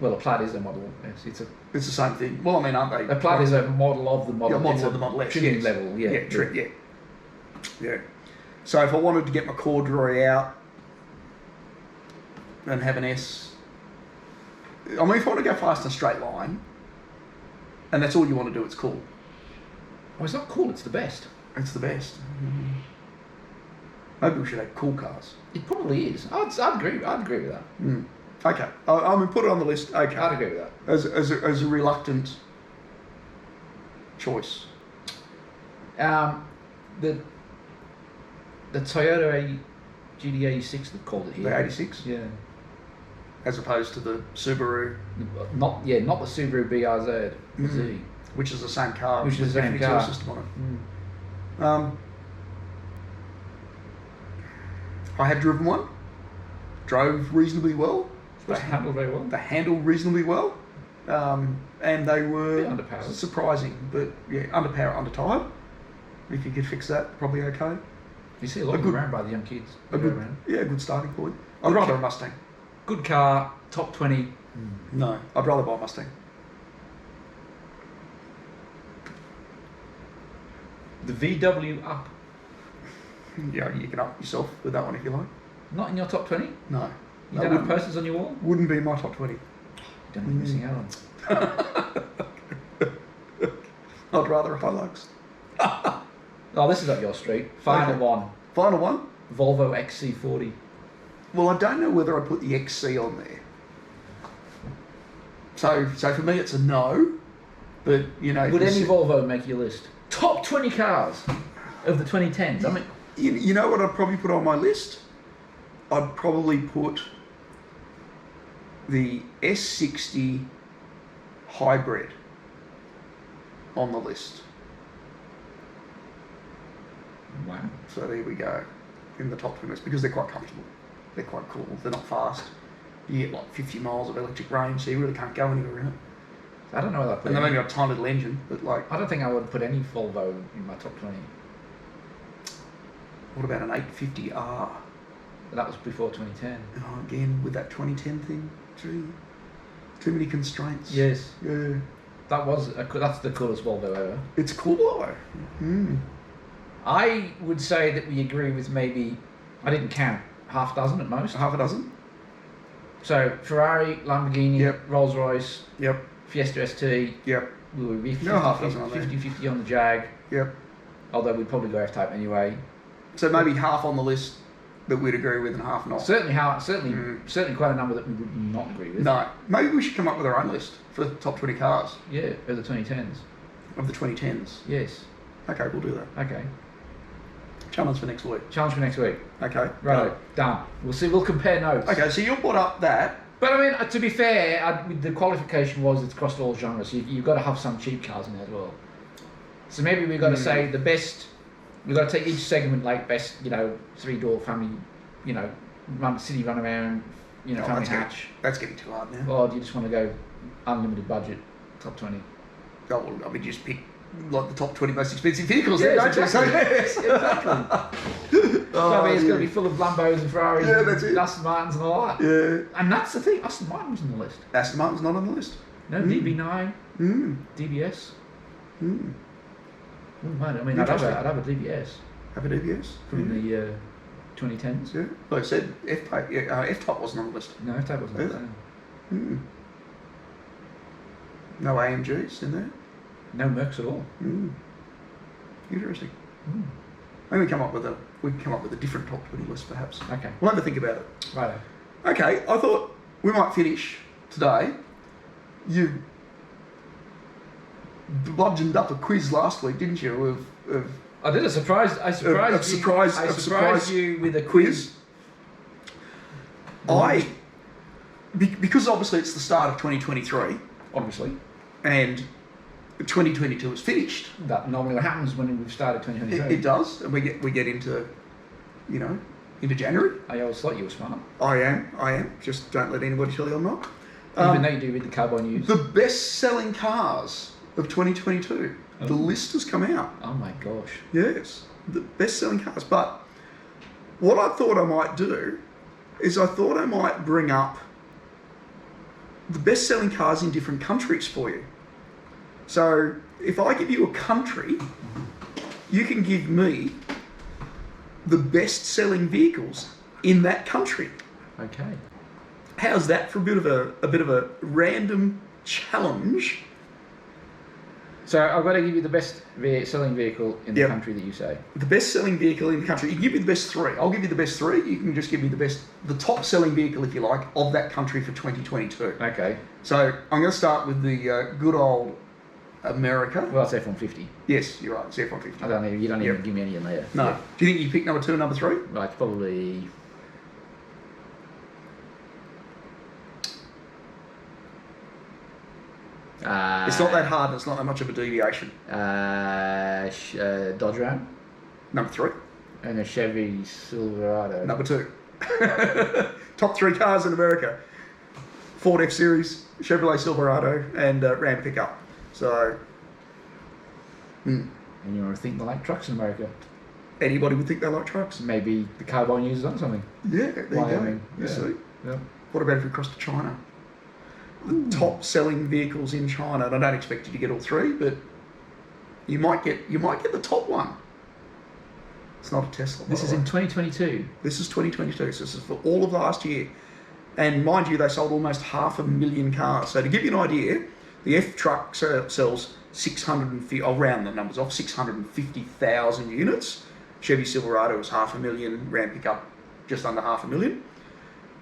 Well, a Plaid is a Model S. It's the same thing. Well, I mean, aren't they? A Plaid is a model of the Model. Yeah, model of the Model S. Trim yes. level. Yeah. Yeah. So if I wanted to get my corduroy out and have an S, I mean, if I want to go fast in a straight line, and that's all you want to do, it's cool. Well, it's not cool. It's the best. It's the best. Maybe we should have cool cars. It probably is. I'd agree. I'd agree with that. Okay, I mean, put it on the list. Okay, I'd agree with that. As a reluctant choice. The Toyota GDA 6 they've called it here. The 86? Yeah. As opposed to the Subaru. Not the Subaru BRZ. Z. Which is the same car. Which is the same different car. exhaust system on it. I have driven one. Drove reasonably well. They handled very well. They handled reasonably well. And they were underpowered. surprising. But yeah, underpowered, undertired. If you could fix that, probably okay. You see a lot of them around by the young kids. A good starting point. I'd rather a Mustang. Good car, top 20. No, I'd rather buy a Mustang. The VW Up. Yeah, you can up yourself with that one if you like. Not in your top 20? No. You don't have posters on your wall? Wouldn't be in my top 20. You don't be missing out on. I'd rather a Hilux. Oh, this is up your street. Final one. Final one? Volvo XC40. Well, I don't know whether I'd put the XC on there. So for me it's a no. But, you know... Would any Volvo make your list? Top 20 cars of the 2010s. I mean... You know what I'd probably put on my list? I'd probably put the S60 Hybrid on the list. Wow. So there we go, in the top 20 list, because they're quite comfortable. They're quite cool. They're not fast. You get like 50 miles of electric range, so you really can't go anywhere in it. I don't know whether I'd put And they've only got a tiny little engine, but like... I don't think I would put any Volvo in my top 20. What about an 850R? But that was before 2010. Oh, again, with that 2010 thing. Gee, too many constraints. Yes. Yeah. That's the coolest Volvo ever. It's cool though. I would say that we agree with maybe, I didn't count, half dozen at most. Half a dozen? So Ferrari, Lamborghini, Yep. Rolls Royce, Yep. Fiesta ST. Yep. We would be half dozen on there. 50-50 on the Jag. Yep. Although we'd probably go F-Type anyway. So maybe half on the list that we'd agree with and half not. Certainly quite a number that we would not agree with. No. Maybe we should come up with our own list for the top 20 cars Yeah, of the 2010s. of the 2010s. Yes. Okay, we'll do that. Okay. Challenge for next week. Challenge for next week. Okay. Right. Done. We'll see. We'll compare notes. Okay, so you brought up that. But I mean, to be fair, the qualification was it's across all genres. You've got to have some cheap cars in there as well. So maybe we've got to say the best. We've got to take each segment like best, 3-door family, city run around, family hatch. That's getting too hard now. Or do you just want to go unlimited budget, top 20? Oh, well, I mean, just pick like the top 20 most expensive vehicles. Yes, don't exactly. you? Yes, exactly. It's going to be full of Lambos and Ferraris and Aston Martins and all that. Yeah. And that's the thing, Aston Martin was on the list. Aston Martin's not on the list. No, DB9, DBS. Wouldn't mind. I mean, I'd have a DBS Have a DBS? from the 2010s. Yeah. Like I said, F-Type wasn't on the list. No, F-Type wasn't Yeah. there. No AMGs in there. No Mercs at all. Interesting. Maybe we can come up with a different top 20 list, perhaps. Okay. We'll have to think about it. Right. Okay, I thought we might finish today. You bludgeoned up a quiz last week, didn't you? I did. I surprised you with a quiz. Because obviously it's the start of 2023, Obviously. and 2022 is finished. That normally what happens when we've started 2023. It does, and we get into, into January. I always thought you were smart. I am. Just don't let anybody tell you I'm not. Even though you do read the Cowboy News. The best-selling cars of 2022. The list has come out. Oh my gosh. Yes, the best-selling cars. But what I thought I might do is I thought I might bring up the best-selling cars in different countries for you. So if I give you a country, you can give me the best-selling vehicles in that country. Okay. How's that for a bit of a random challenge? So I've got to give you the best selling vehicle in the country that you say. The best-selling vehicle in the country. You can give me the best three. I'll give you the best three. You can just give me the top-selling vehicle, if you like, of that country for 2022. Okay. So I'm going to start with the good old America. Well, it's F-150. Yes, you're right. It's F-150. You don't even give me any in there. No. Yeah. Do you think you pick number 2 and number 3? Right, probably. It's not that hard. It's not that much of a deviation. Dodge Ram Number 3. and a Chevy Silverado. Number 2. Top 3 cars in America: Ford F-Series, Chevrolet Silverado, and Ram pickup. So, And you want to think they like trucks in America? anybody would think they like trucks. Maybe the carbine uses on something. Yeah, there Wyoming. you go. You see. Yeah. What about if we cross to China? The top selling vehicles in China, and I don't expect you to get all 3, but you might get the top one. It's not a Tesla. This is in 2022. This is 2022, so this is for all of last year. And mind you, they sold almost 500,000 cars. So to give you an idea, the F-Truck sells 650, I'll round the numbers off, 650,000 units. Chevy Silverado was 500,000, Ram pickup just under 500,000.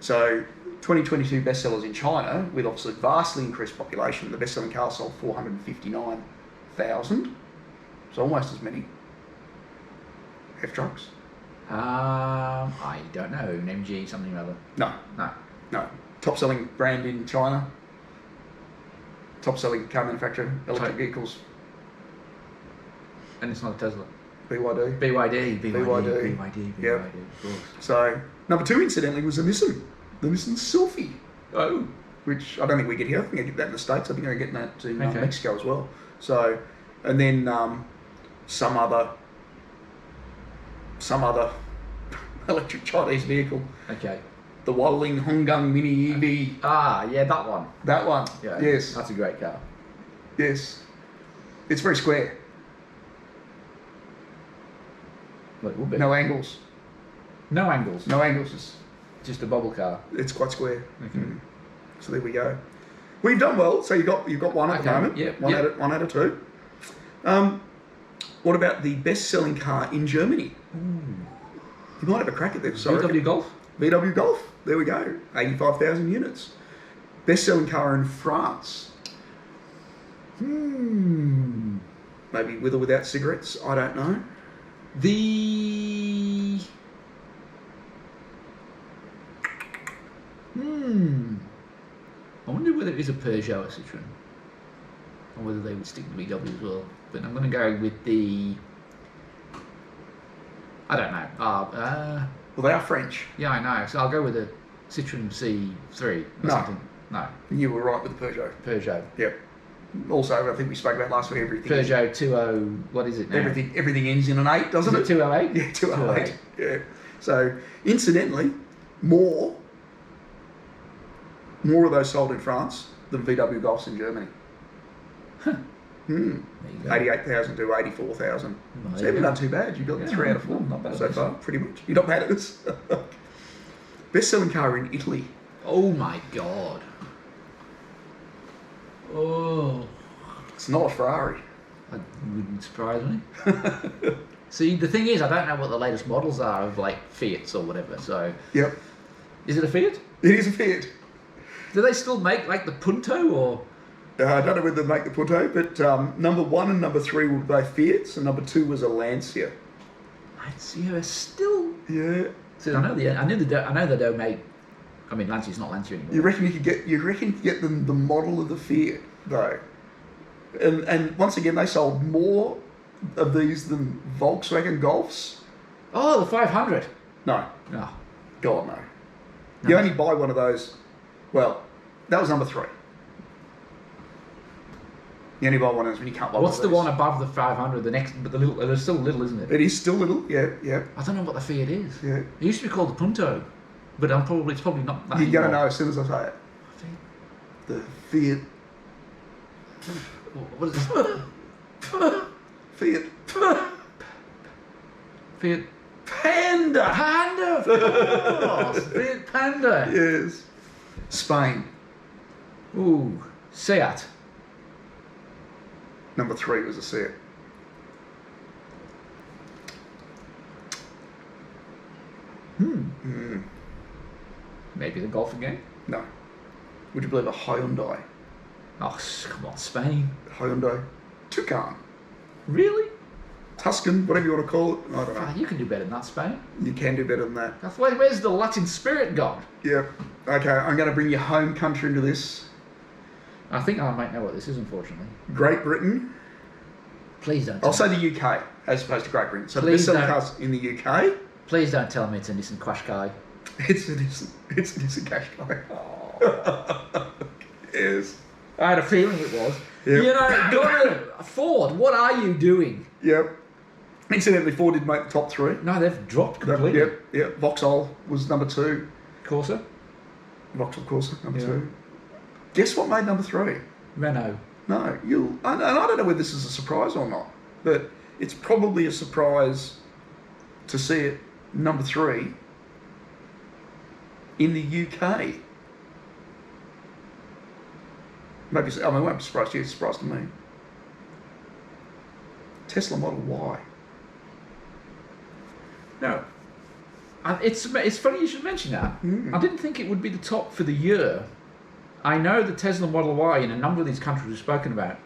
So 2022 bestsellers in China, with obviously vastly increased population, the best-selling car sold 459,000. So almost as many F-Trucks. I don't know. An MG something or other. No. Top-selling brand in China. Top-selling car manufacturer, electric vehicles. And it's not a Tesla. BYD. BYD. Yep. Of course. So number 2, incidentally, was the Nissan Sylphy. Oh. Which I don't think we get here. I think I get that in the States. I think I'm getting that in Okay. Mexico as well. So, and then some other electric Chinese vehicle. Okay. The Waddling Honggang Mini EV. Yeah, that one. That one. Yeah. Yes. That's a great car. Yes. It's very square. Well, it will be. No angles. No angles. No angles. Just a bubble car. It's quite square. Okay. So there we go. We've done well. So you've got one at the moment. Yep. One out of 2. What about the best-selling car in Germany? You might have a crack at this. VW Golf. VW Golf. There we go. 85,000 units. Best-selling car in France. Maybe with or without cigarettes. I don't know. I wonder whether it is a Peugeot or Citroen, or whether they would stick to VW as well. But I'm going to go with the. I don't know. Well, they are French. Yeah, I know. So I'll go with a Citroen C3 or No. something. No. You were right with the Peugeot. Peugeot. Yep. Also, I think we spoke about last week, everything. Peugeot 20. What is it now? Everything ends in an 8, doesn't Is it 208? Yeah, 208. Yeah. So, incidentally, more of those sold in France than VW Golfs in Germany. There you go. 88,000 to 84,000. Well, So you there you haven't go. done too bad. You've got Yeah, 3 out of 4 not bad at so this. far, pretty much. You're not bad at this. Best-selling car in Italy. Oh my god. Oh. It's not a Ferrari. That wouldn't surprise me. See, the thing is, I don't know what the latest models are of like Fiats or whatever. So, Yep. is it a Fiat? It is a Fiat. Do they still make like the Punto or? I don't know whether they make the Punto, but number 1 and number 3 were both Fiats, and number 2 was a Lancia. Lancia is still. Yeah. So I know they don't make. I mean, Lancia's not Lancia anymore. You reckon you could get the model of the Fiat though? And once again, they sold more of these than Volkswagen Golfs. Oh, the 500. No, No. God no. You only buy one of those. Well, that was number 3. You only buy one of those when you can't buy What's one the of these. one above the 500? The next, but the little, it's still little, isn't it? It is still little, yeah. I don't know what the Fiat is. Yeah. It used to be called the Punto, but it's probably not that You're going to anymore. know as soon as I say it. The Fiat. What is this? Fiat. Fiat Panda! Panda, of course. Fiat Panda. Yes. Spain. Ooh, Seat. Number 3 was a Seat. Maybe the golf again. No. Would you believe a Hyundai? Oh, come on, Spain. Hyundai. Tucson. Really? Tuscan, whatever you want to call it. I don't know. Ah, you can do better than that, Spain. You can do better than that. Where's the Latin spirit gone? Yep. Okay, I'm going to bring your home country into this. I think I might know what this is, unfortunately. Great Britain. Please don't. I'll say the UK as opposed to Great Britain. So the Please best-selling don't. cars in the UK. Please don't tell me it's a Nissan Qashqai. It's a Nissan Qashqai. Oh. Yes. I had a feeling it was. Yep. You know, God, Ford, what are you doing? Yep. Incidentally, Ford did make the top 3. No, they've dropped completely. Yep. Vauxhall was number 2. Corsa, Vauxhall Corsa, number Yeah. 2. Guess what made number 3? Renault. No, and I don't know whether this is a surprise or not, but it's probably a surprise to see it number 3 in the UK. Maybe, I mean, it won't be surprised to you, it's a surprise to me. Tesla Model Y. No. And it's funny you should mention that. I didn't think it would be the top for the year. I know the Tesla Model Y in a number of these countries we've spoken about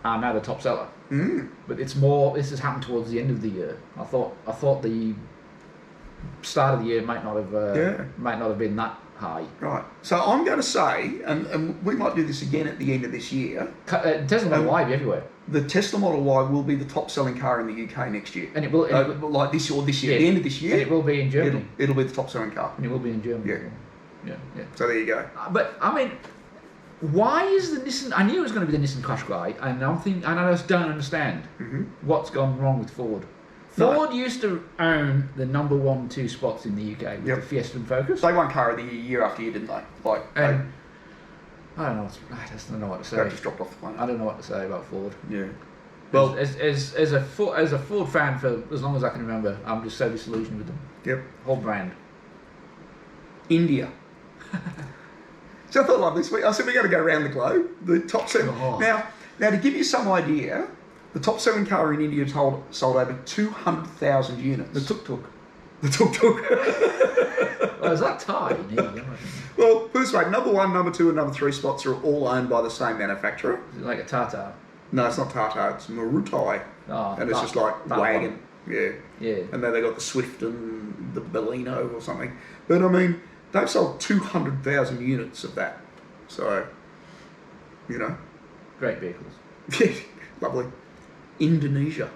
are now the top seller. But it's more. This has happened towards the end of the year. I thought the start of the year might not have been that high. Right. So I'm going to say, and we might do this again at the end of this year, Tesla Model Y will be everywhere, the Tesla Model Y will be the top selling car in the UK next year. and it will. Like this year, Yeah. at the end of this year. And it will be in Germany. It'll be the top selling car. And it will be in Germany. Yeah. Yeah. So there you go. But I mean, why is the Nissan? I knew it was going to be the Nissan Qashqai, and I just don't understand what's gone wrong with Ford. No. Ford used to own the number 1, 2 spots in the UK with the Fiesta and Focus. They won car of the year after year, didn't they? Like, And I just don't know what to they say. just dropped off the planet. I don't know what to say about Ford. Yeah. Well, as a Ford fan for as long as I can remember, I'm just so disillusioned with them. yep. Whole brand. India. So I thought, like this week, I said we're going to go around the globe. The top 7. Oh. Now to give you some idea, the top selling car in India sold over 200,000 units. The tuk-tuk. The tuk-tuk. Oh, is that Thai? Yeah. Well, put it this way, number 1, number 2 and number 3 spots are all owned by the same manufacturer. Is it like a Tata? No, it's not Tata, it's Marutai. Oh, And it's just like that wagon. one. Yeah. Yeah. And then they got the Swift and the Baleno or something. But I mean, they've sold 200,000 units of that. So, you know. Great vehicles. Lovely. Indonesia.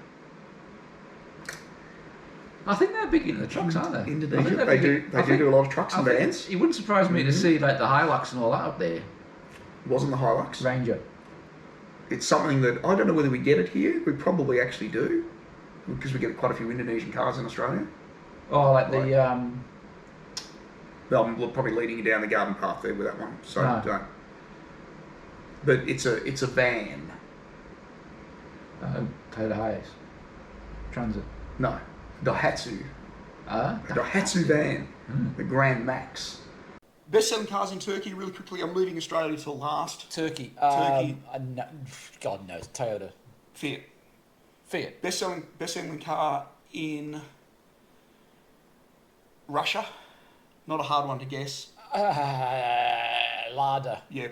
I think they're big into the trucks, aren't they? Indonesia. They do a lot of trucks and vans. It wouldn't surprise me to see like the Hilux and all that up there. It wasn't the Hilux. Ranger. It's something that I don't know whether we get it here. We probably actually do, because we get quite a few Indonesian cars in Australia. Oh, like the Well, I'm probably leading you down the garden path there with that one, so No. don't. But it's a van. Toyota Hiace. Transit. No, Daihatsu. Daihatsu van, the Grand Max. Best-selling cars in Turkey, really quickly. I'm leaving Australia till last. Turkey. Turkey. God knows. Toyota. Fiat. Best-selling car in Russia. Not a hard one to guess. Lada. Yeah,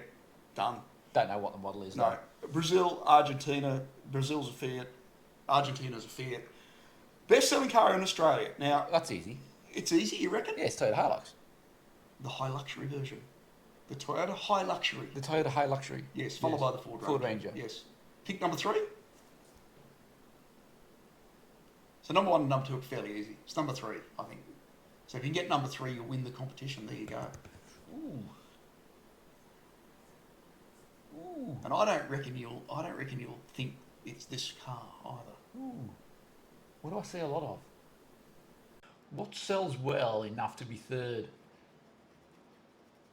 done. Don't know what the model is. No. Brazil, Argentina. Brazil's a Fiat. Argentina's a Fiat. Best-selling car in Australia. Now, That's easy. it's easy, you reckon? Yeah, it's Toyota Hilux. The high luxury version. The Toyota High Luxury. The Toyota High Luxury. Yes, followed by the Ford Ranger. Ford Ranger. Yes. Pick number 3. So number 1 and number 2 are fairly easy. It's number 3, I think. So if you can get number 3, you'll win the competition. There you go. Ooh. Ooh. And I don't reckon you'll think it's this car either. Ooh. What do I see a lot of? What sells well enough to be third?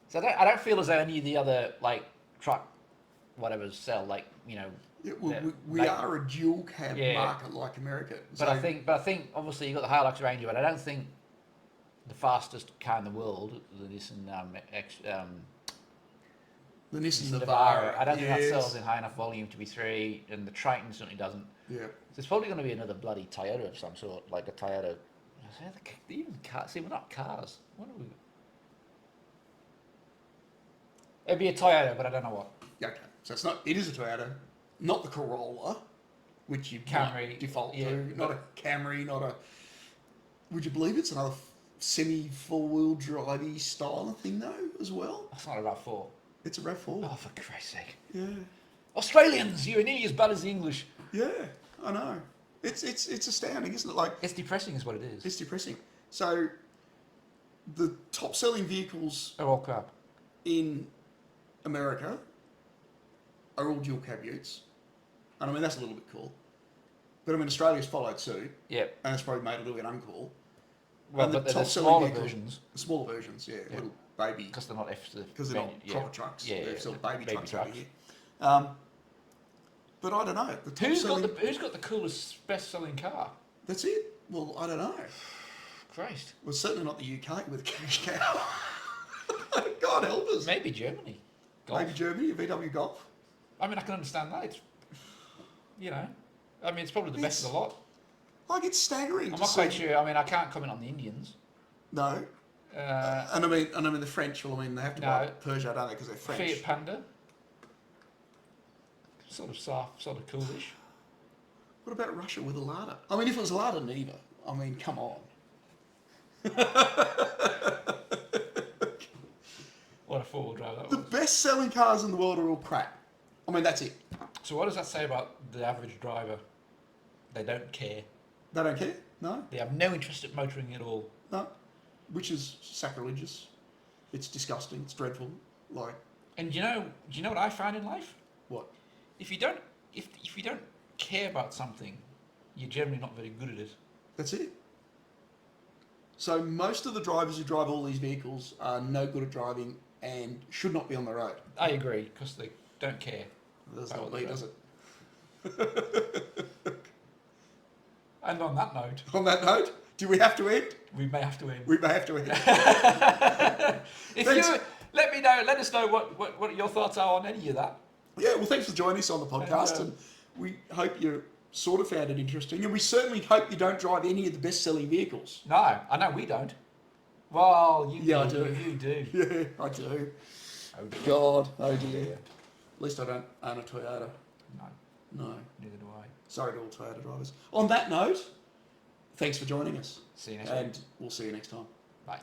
So I don't feel as though any of the other like truck, whatever sell like Yeah, well, that- we like- are a dual cab Yeah. market like America. But I think obviously you've got the Hilux Ranger, but I don't think the fastest car in the world, the Nissan the Nissan Navara, Navara. I don't think that yes. sells in high enough volume to be 3, and the Triton certainly doesn't. Yeah. So it's probably going to be another bloody Toyota of some sort, like a Toyota. Even cars. See, we're not cars. What are we? It'd be a Toyota, but I don't know what. Yeah, okay. So it's not. It is a Toyota, not the Corolla, which you Camry, might default yeah, to. Not a Camry. Not a. Would you believe it's another semi four-wheel drivey style thing though as well? That's not a RAV4. It's a RAV4. Oh, for Christ's sake! Yeah. Australians, you're nearly as bad as the English. Yeah, I know. It's astounding, isn't it? Like It's depressing, is what it is. it's depressing. So the top selling vehicles They're all crap. in America are all dual cab utes. And I mean, that's a little bit cool. But I mean, Australia's followed suit, Yep. and it's probably made it a little bit uncool. Well, And the but they're the top-selling smaller vehicle- versions The smaller versions, yeah, Yeah. little baby, because they're not F. because they're not proper trucks. Yeah, They're yeah, still the baby trucks over trucks. here. But I don't know. The top Who's selling, got the coolest best-selling car? That's it. Well, I don't know. Christ. Well, certainly not the UK with cash cow. God help us. Maybe Germany. Golf. Maybe Germany, a VW Golf. I mean, I can understand that. It's, I mean, it's probably the best of the lot. Like, it's staggering. I'm to not quite see- sure. I mean, I can't comment on the Indians. No. And I mean the French. Well, I mean they have to buy No. Peugeot, don't they? Because they're French. Fiat Panda. Sort of soft, sort of coolish. What about Russia with a Lada? I mean, if it was a Lada Niva, I mean, come on. What a four-wheel drive that The was. best-selling cars in the world are all crap. I mean, that's it. So what does that say about the average driver? They don't care. They don't care. No, They have no interest in motoring at all. no. Which is sacrilegious. It's disgusting. It's dreadful. Like And do you know what I find in life? what? If you don't care about something, you're generally not very good at it. That's it. So most of the drivers who drive all these vehicles are no good at driving and should not be on the road. I agree, because they don't care. That's About not what me, they does it? And on that note, On that note, do we have to end? we may have to end. We may have to end. If Thanks. you let us know what your thoughts are on any of that. Yeah, well, thanks for joining us on the podcast, and we hope you sort of found it interesting, and we certainly hope you don't drive any of the best-selling vehicles. No, I know we don't. Well, you Yeah, I do. do. You do. Yeah, I do. Oh, dear. God, oh dear. At least I don't own a Toyota. No, No. neither do I. Sorry to all Toyota drivers. On that note, thanks for joining us, See you next week. and we'll see you next time. Bye.